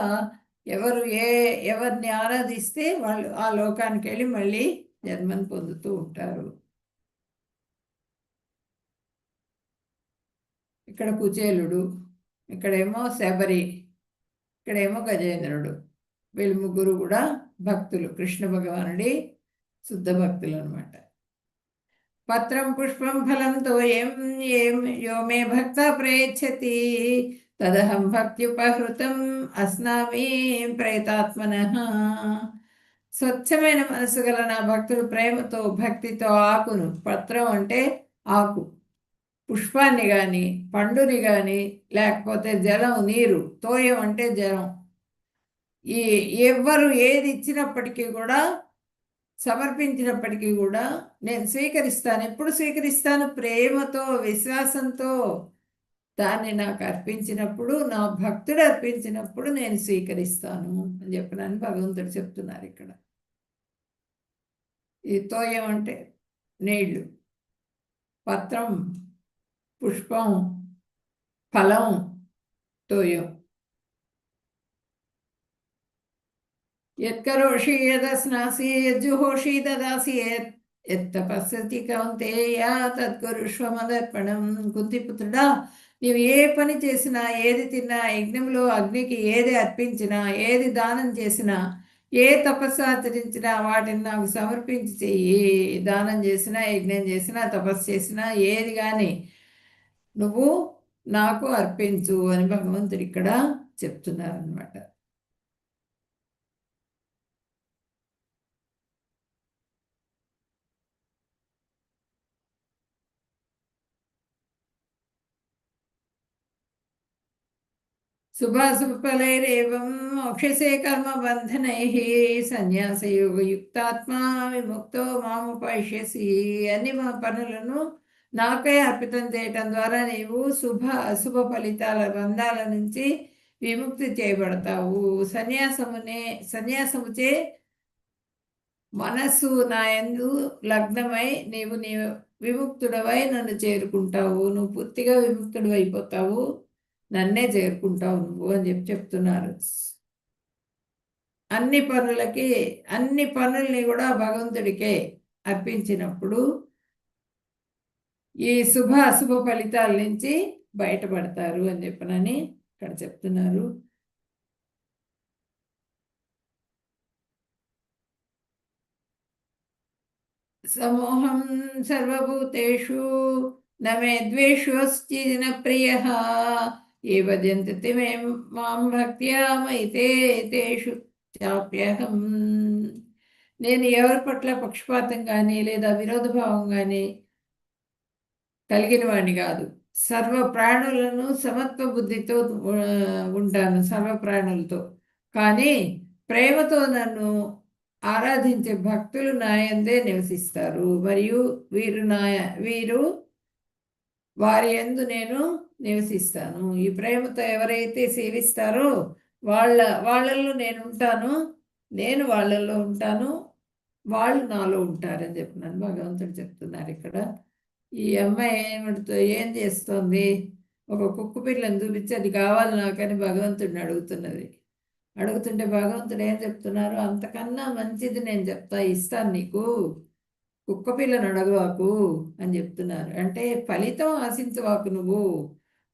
ఎవరిని ఆరాధిస్తే వాళ్ళు ఆ లోకానికి వెళ్ళి మళ్ళీ జన్మను పొందుతూ ఉంటారు. ఇక్కడ కుచేలుడు, ఇక్కడేమో శబరి, ఇక్కడేమో గజేంద్రుడు. వీళ్ళు ముగ్గురు కూడా భక్తులు, కృష్ణ భగవానుడి శుద్ధ భక్తులు అనమాట. పత్రం పుష్పం ఫలం తోయం యో మే భక్త ప్రయచ్చతి తదహం భక్త్యుపహృతం అస్నామి ప్రయతాత్మనః. స్వచ్ఛమైన మనసు గల నా భక్తుడు ప్రేమతో భక్తితో ఆకును, పత్రం అంటే ఆకు, పుష్పాన్ని కానీ పండుని కానీ లేకపోతే జలం నీరు, తోయం అంటే జలం, ఎవ్వరు ఏది ఇచ్చినప్పటికీ కూడా సమర్పించినప్పటికీ కూడా నేను స్వీకరిస్తాను. ఎప్పుడు స్వీకరిస్తాను? ప్రేమతో విశ్వాసంతో. దాన్ని నాకు అర్పించినప్పుడు, నా భక్తుడు అర్పించినప్పుడు నేను స్వీకరిస్తాను అని చెప్పినని భగవంతుడు చెప్తున్నారు ఇక్కడ. ఈ తోయం అంటే నీళ్లు, పత్రం పుష్పం, ఫలం తోయం. యత్కరోషి యదస్నాసి యజ్జుహోషి దదాసి యత్తపస్యతి కౌంతేయ తద్గురుష్వ మదర్పణం. కుంతిపుత్రుడా, నీవు ఏ పని చేసినా, ఏది తిన్నా, యజ్ఞంలో అగ్నికి ఏది అర్పించినా, ఏది దానం చేసినా, ఏ తపస్సు ఆచరించినా వాటిని నాకు సమర్పించి చెయ్యి. దానం చేసినా, యజ్ఞం చేసినా, తపస్సు చేసినా ఏది కానీ నువ్వు నాకు అర్పించు అని భగవంతుడు ఇక్కడ చెప్తున్నారనమాట. శుభాశుభఫలైరేవం మోక్షసే కర్మబంధనైః సన్యాసయోగయుక్తాత్మా విముక్తో మాముపైష్యసి. అన్ని మా పనులను నాకై అర్పితం చేయటం ద్వారా నీవు శుభ అశుభ ఫలితాల బంధాల నుంచి విముక్తి చేయబడతావు. సన్యాసముచే మనస్సు నా యందు లగ్నమై నీవు విముక్తుడవై నన్ను చేరుకుంటావు. నువ్వు పూర్తిగా విముక్తుడు అయిపోతావు, నన్నే చేరుకుంటావు నువ్వు అని చెప్తున్నారు. అన్ని పనుల్ని కూడా భగవంతుడికే అర్పించినప్పుడు ఈ శుభ అశుభ ఫలితాల నుంచి బయటపడతారు అని చెప్పనని ఇక్కడ చెప్తున్నారు. సమోహం సర్వభూతేషు నమే ద్వేషోస్తి న ప్రియః ఏ భజంతి మాం భక్త్యా మయితే తేషు చాప్యహం. నేను ఎవరి పట్ల పక్షపాతం కానీ లేదా విరోధభావం కానీ కలిగిన వాడిని కాదు. సర్వ ప్రాణులను సమత్వ బుద్ధితో ఉంటాను, సర్వ ప్రాణులతో. కానీ ప్రేమతో నన్ను ఆరాధించే భక్తులు నా యందే నివసిస్తారు, మరియు వీరు వారి యందు నేను నివసిస్తాను. ఈ ప్రేమతో ఎవరైతే సేవిస్తారో వాళ్ళల్లో నేను ఉంటాను, నేను వాళ్ళల్లో ఉంటాను, వాళ్ళు నాలో ఉంటారని చెప్పినాను భగవంతుడు చెప్తున్నారు ఇక్కడ. ఈ అమ్మాయి ఏం చేస్తోంది? ఒక కుక్క పిల్లని చూపించి అది కావాలి నాకని భగవంతుడిని అడుగుతుంటే భగవంతుడు ఏం చెప్తున్నారు? అంతకన్నా మంచిది నేను ఇస్తాను నీకు, కుక్క పిల్లని అడగవాకు అని చెప్తున్నారు. అంటే ఫలితం ఆశించవాకు, నువ్వు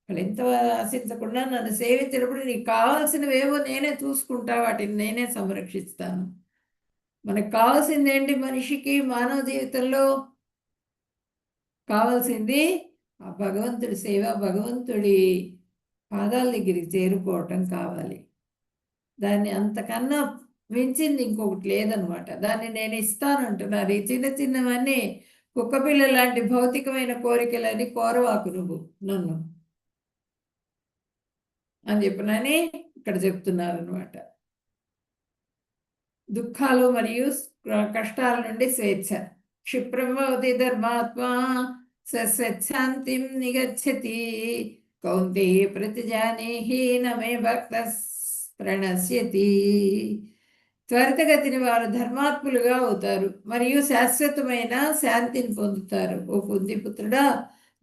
ఫలితం ఆశించకుండా నన్ను సేవించినప్పుడు నీకు కావాల్సినవేవో నేనే చూసుకుంటా, వాటిని నేనే సంరక్షిస్తాను. మనకు కావాల్సింది ఏంటి? మనిషికి మానవ జీవితంలో కావాల్సింది ఆ భగవంతుడి సేవ, భగవంతుడి పాదాల దగ్గరికి చేరుకోవటం కావాలి. దాన్ని అంతకన్నా మించింది ఇంకొకటి లేదనమాట. దాన్ని నేను ఇస్తానంటున్నారు. ఈ చిన్న చిన్నవన్నీ కుక్కపిల్ల లాంటి భౌతికమైన కోరికలని కోరవాకు నువ్వు నన్ను అని చెప్పినని ఇక్కడ చెప్తున్నారు అనమాట. దుఃఖాలు మరియు కష్టాల నుండి స్వేచ్ఛ. క్షిప్రం భవతి ధర్మాత్మా స్వచ్ఛాంతిం నిగచ్చతి కౌంతేయ ప్రతిజానీహి నమే భక్త ప్రణశ్యతి. త్వరితగతిని వారు ధర్మాత్ములుగా అవుతారు మరియు శాశ్వతమైన శాంతిని పొందుతారు. ఓ కుంతిపుత్రుడా,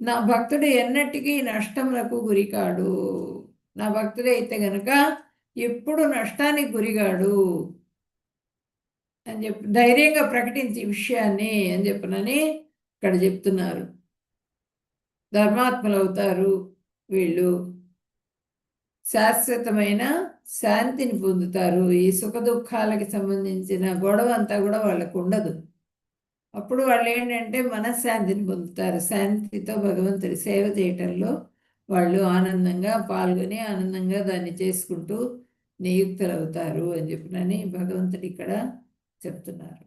నా భక్తుడు ఎన్నటికీ నష్టములకు గురికాడు. నా భక్తుడైతే గనక ఎప్పుడు నష్టానికి గురిగాడు అని చెప్పి ధైర్యంగా ప్రకటించే విషయాన్ని అని చెప్పనని ఇక్కడ చెప్తున్నారు. ధర్మాత్ములు అవుతారు వీళ్ళు, శాశ్వతమైన శాంతిని పొందుతారు. ఈ సుఖ దుఃఖాలకి సంబంధించిన గొడవ అంతా కూడా వాళ్ళకు ఉండదు. అప్పుడు వాళ్ళు ఏంటంటే మనశ్శాంతిని పొందుతారు. శాంతితో భగవంతుడి సేవ చేయటంలో వాళ్ళు ఆనందంగా పాల్గొని ఆనందంగా దాన్ని చేసుకుంటూ నియుక్తులవుతారు అని చెప్పినని భగవంతుడు ఇక్కడ చెప్తున్నారు.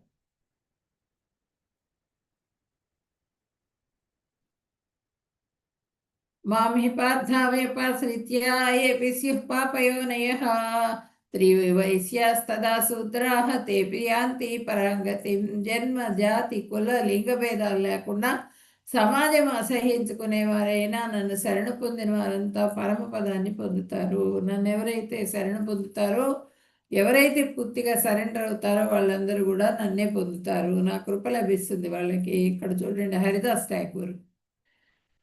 మామి పార్థావేపాశ్రిత్యా ఏపి స్యుః పాపయోనయః త్రివైశ్యాస్తదా శూద్రాః తేపి యాంతి పరాంగతిం. జన్మ జాతి కుల లింగ భేదాలు లేకుండా సమాజం అసహించుకునేవారైనా నన్ను శరణు పొందిన వారంతా పరమపదాన్ని పొందుతారు. నన్ను ఎవరైతే శరణు పొందుతారో, ఎవరైతే పూర్తిగా సరెండర్ అవుతారో వాళ్ళందరూ కూడా నన్నే పొందుతారు. నా కృప లభిస్తుంది వాళ్ళకి. ఇక్కడ చూడండి, హరిదాస్ ఠాకూర్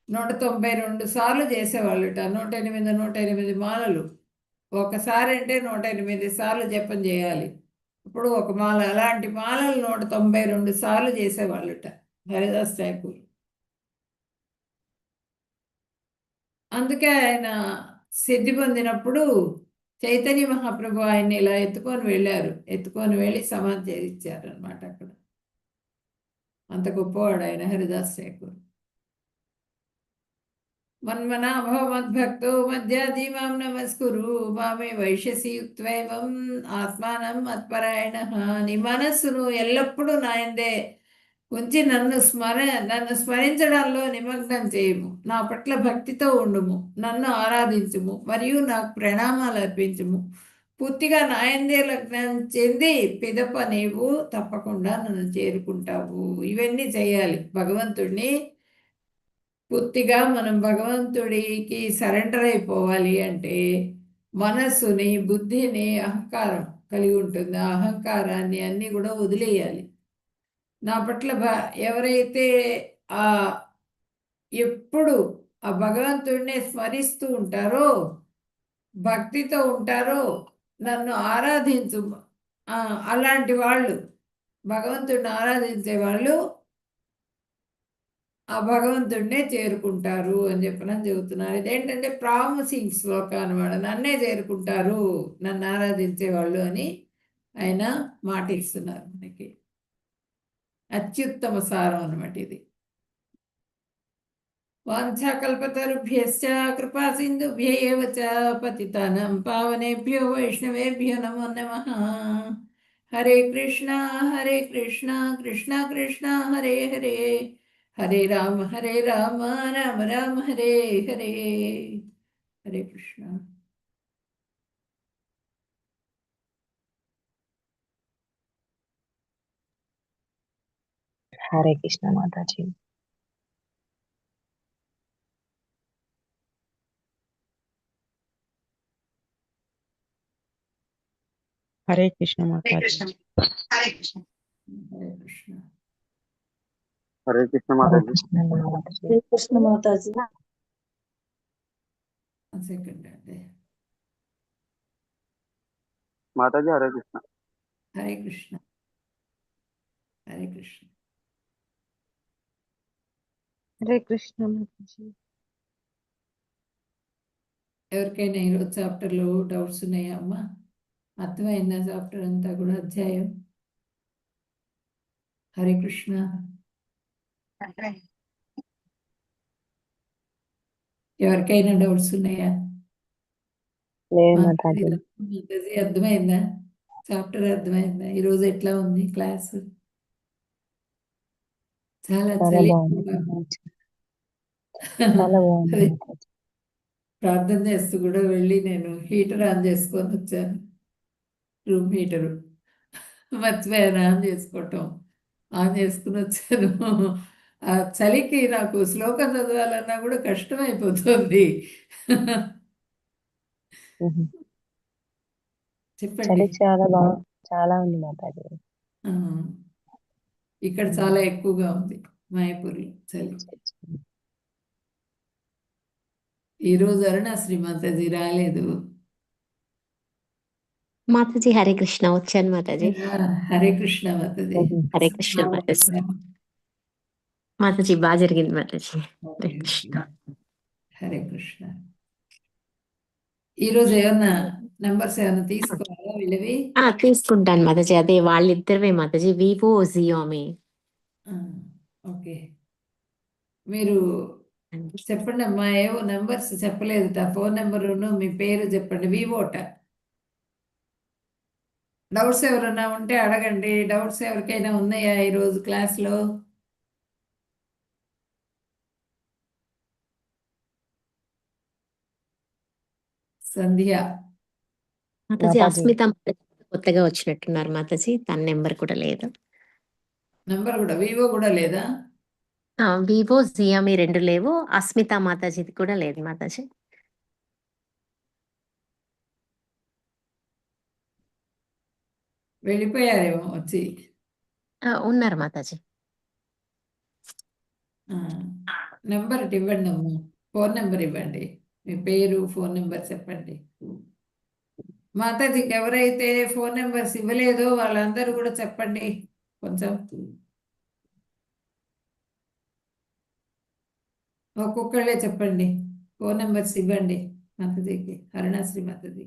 192 సార్లు చేసేవాళ్ళుట. 108 మాలలు. ఒకసారి అంటే 108 సార్లు జపం చేయాలి. ఇప్పుడు ఒక మాల, అలాంటి మాలలు 192 సార్లు చేసేవాళ్ళుట హరిదాస్ ఠాకూర్. అందుకే ఆయన సిద్ధి పొందినప్పుడు చైతన్య మహాప్రభు ఆయన్ని ఇలా ఎత్తుకొని వెళ్ళి సమాధి చేయించారు అనమాట. అక్కడ అంత గొప్పవాడు ఆయన హరిదాస్ ఠాకూర్. మన్మనాభవ మద్భక్తో మధ్యాది మాం నమస్కురు మామే వైశసి యుక్త్వైవం ఆత్మానం మత్పరాయణ. నీ మనస్సును ఎల్లప్పుడూ నాయందే ఉంచి నన్ను స్మరించడంలో నిమగ్నం చేయము. నా పట్ల భక్తితో ఉండుము, నన్ను ఆరాధించుము మరియు నాకు ప్రణామాలు అర్పించుము. పూర్తిగా నాయందే లగ్నం చెంది పిదప నీవు తప్పకుండా నన్ను చేరుకుంటావు. ఇవన్నీ చేయాలి. భగవంతుడిని పూర్తిగా మనం భగవంతుడికి సరెండర్ అయిపోవాలి అంటే మనస్సుని, బుద్ధిని, అహంకారం కలిగి ఉంటుంది. ఆ అహంకారాన్ని అన్నీ కూడా వదిలేయాలి. నా పట్ల ఎవరైతే ఆ ఎప్పుడు ఆ భగవంతుడిని స్మరిస్తూ ఉంటారో, భక్తితో ఉంటారో, నన్ను ఆరాధించు, అలాంటి వాళ్ళు, భగవంతుడిని ఆరాధించే వాళ్ళు ఆ భగవంతుడినే చేరుకుంటారు అని చెప్పనని చెబుతున్నారు. ఇదేంటంటే ప్రామిసింగ్ శ్లోకం అనమాట. నన్నే చేరుకుంటారు నన్ను ఆరాధించే వాళ్ళు అని ఆయన మాట ఇస్తున్నారు మనకి. అత్యుత్తమ సారం అనమాట ఇది. వాంఛాకల్పతరుభ్యశ్చ కృపా సింధుభ్య ఏవ చ పతితానం పావనేభ్యో వైష్ణవేభ్యో నమో నమః. హరే కృష్ణ కృష్ణ కృష్ణ హరే హరే, హరే రామ రామ రామ హరే హరే. హరే కృష్ణ. హరే కృష్ణ మాతాజీ. హరే కృష్ణ మాతాజీ. హరే కృష్ణ. హరే కృష్ణ. హరే కృష్ణ హరే మాతాజీ. కృష్ణ మాతాజీ. హరే కృష్ణ మాతాజీ. సెకండ్ అండి. మాతాజీ హరే కృష్ణ. హరే కృష్ణ. హరే కృష్ణ. హరే కృష్ణ మాతాజీ. ఎవరికైనా ఈరోజు చాప్టర్లో డౌట్స్ ఉన్నాయా అమ్మా? అర్థమైందా చాప్టర్ అంతా కూడా, అధ్యాయం? హరే కృష్ణ. ఎవరికైనా డౌట్స్ ఉన్నాయా? లేదు మాతాజీ. మాతాజీ అర్థమైందా? చాప్టర్ అర్థమైందా? ఈరోజు ఎట్లా ఉంది క్లాస్? చాలా చాలా చలి. బాగుంది మాతాజీ. చాలా బాగుంది అదే మాతాజీ. ప్రార్థన చేస్తూ కూడా వెళ్ళి నేను హీటర్ ఆన్ చేసుకొని వచ్చాను. రూమ్ హీటరు మర్చిపోయాను ఆన్ చేసుకోవటం. ఆన్ చేసుకుని వచ్చాను. ఆ చలికి నాకు శ్లోకం చదవాలన్నా కూడా కష్టమైపోతుంది. మ్మ్. చెప్పండి. చలి చాలా ఉంది మాతాజీ. ఆ, ఇక్కడ చాలా ఎక్కువగా ఉంది మాయాపూర్లో చలి. ఈరోజు అరుణాశ్రీ మాతాజీ రాలేదు. మాతాజీ హరే కృష్ణ వచ్చాను మాతాజీ. హరే కృష్ణ మాతాజీ. హరే కృష్ణ మాతాజీ. మాతాజీ బాగా జరిగింది మాతాజీ. హరే కృష్ణ. హరే కృష్ణ. ఈరోజు ఏమన్నా నంబర్స్ ఏమన్నా తీసుకోవాలా వీళ్ళవి? తీసుకుంటాను మాతాజీ. అదే వాళ్ళిద్దరివే మాతాజీ, వివో జియోమి. ఓకే, మీరు చెప్పండి అమ్మా. ఏవో నెంబర్స్ చెప్పలేదు. ఫోన్ నెంబరును మీ పేరు చెప్పండి. వివోట. డౌట్స్ ఎవరైనా ఉంటే అడగండి. డౌట్స్ ఎవరికైనా ఉన్నాయా ఈరోజు క్లాస్లో? సంధ్య. మాతాజీ మాతాజీ. అస్మిత కొత్తగా వచ్చినట్టున్నారు మాతాజీ, తన నెంబర్ కూడా లేదు. నంబర్ కూడా వివో కూడా లేదా? వివో జియోమి రెండు లేవు. అస్మిత మాతాజీది కూడా లేదు మాతాజీ. వెళ్ళిపోయారేమో వచ్చి. ఉన్నారు మాతాజీ. నెంబర్ ఇవ్వండి అమ్మా. ఫోన్ నెంబర్ ఇవ్వండి. మీ పేరు, ఫోన్ నెంబర్ చెప్పండి. మాతాజీకి ఎవరైతే ఫోన్ నెంబర్స్ ఇవ్వలేదో వాళ్ళందరూ కూడా చెప్పండి కొంచెం. ఒక్కొక్కళ్ళే చెప్పండి. ఫోన్ నెంబర్స్ ఇవ్వండి మాతాజీకి, అరుణాశ్రీ మాతాజీ.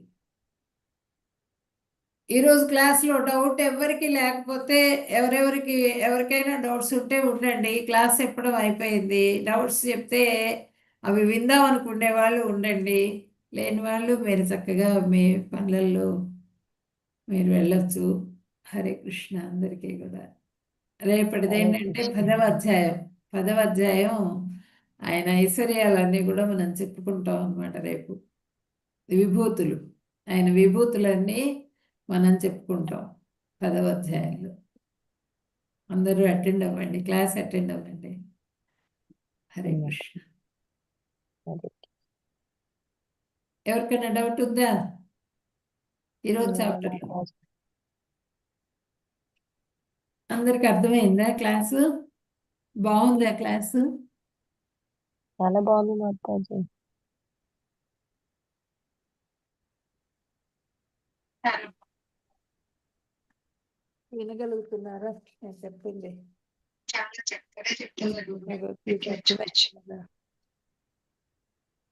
ఈరోజు క్లాస్లో డౌట్ ఎవరికి లేకపోతే ఎవరికైనా డౌట్స్ ఉంటే ఉండండి. క్లాస్ చెప్పడం అయిపోయింది. డౌట్స్ చెప్తే అవి విందాం అనుకునే వాళ్ళు ఉండండి, లేని వాళ్ళు మీరు చక్కగా మీ పనులలో మీరు వెళ్ళొచ్చు. హరే కృష్ణ అందరికీ కూడా. రేపటిది హరే ఏంటంటే కృష్ణ. 10వ అధ్యాయం. 10వ అధ్యాయం ఆయన ఐశ్వర్యాలన్నీ కూడా మనం చెప్పుకుంటాం అన్నమాట రేపు. విభూతులు, ఆయన విభూతులన్నీ మనం చెప్పుకుంటాం 10వ అధ్యాయంలో. అందరూ అటెండ్ అవ్వండి, క్లాస్ అటెండ్ అవ్వండి. హరే కృష్ణ. హరే ఎవరికైనా డౌట్ ఉందా ఈరోజు కృష్ణ చాప్టర్లో? మాతాజీ. అందరికి అర్థమైందా క్లాసు? బాగుందా క్లాసు? చాలా బాగుంది మాతాజీ. వినగలుగుతున్నారా నేను చెప్పింది?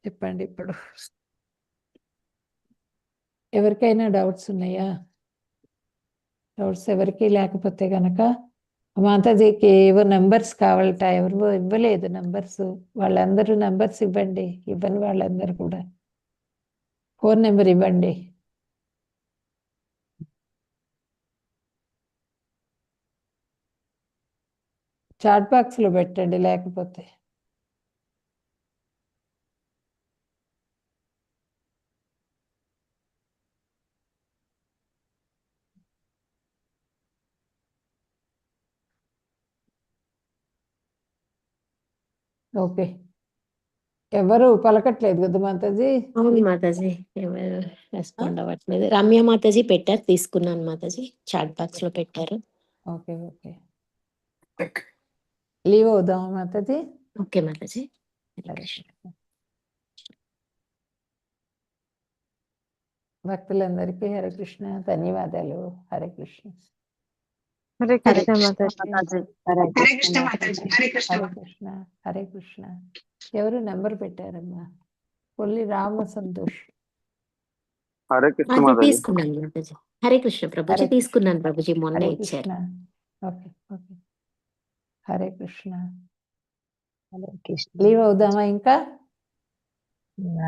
చెప్పండి ఇప్పుడు. ఎవరికైనా డౌట్స్ ఉన్నాయా? డౌట్స్ ఎవరికి లేకపోతే గనక మాతాజీకి ఏవో నెంబర్స్ కావాలట, ఎవరివో ఇవ్వలేదు నెంబర్స్. వాళ్ళందరూ నెంబర్స్ ఇవ్వండి, ఇవ్వని వాళ్ళందరూ కూడా ఫోన్ నెంబర్ ఇవ్వండి. చాట్ బాక్స్లో పెట్టండి లేకపోతే. ఓకే, ఎవరు పలకట్లేదు కదా మాతాజీ? అవును మాతాజీ, ఎవరు రెస్పాండ్ అవ్వట్లేదు. రమ్య మాతాజీ పెట్టారు, తీసుకున్నాను మాతాజీ, చాట్ బాక్స్ లో పెట్టారు. ఓకే ఓకే, లీవ్ అవుదామా మాతాజీ? ఓకే మాతాజీ. హరే హరే కృష్ణ. కృష్ణ. భక్తులందరికీ హరే కృష్ణ, ధన్యవాదాలు. హరే కృష్ణ. హరే హరే కృష్ణ కృష్ణ మాతాజీ. మాతాజీ. హరే కృష్ణ మాతాజీ. హరే కృష్ణ. హరే కృష్ణ. ఎవరు నెంబర్ పెట్టారమ్మా? కొల్లి రామ సంతోష్. హరే కృష్ణ మాతాజీ మాతాజీ. తీసుకున్నాను మాతాజీ. హరే కృష్ణ ప్రభుజీ, హరే తీసుకున్నాను ప్రభుజీ, మొన్న హరే ఇచ్చారు. Krishna. Okay okay, Hare Krishna. Hare Krishna leave అవుదామా ఇంకా? మాతాజీ.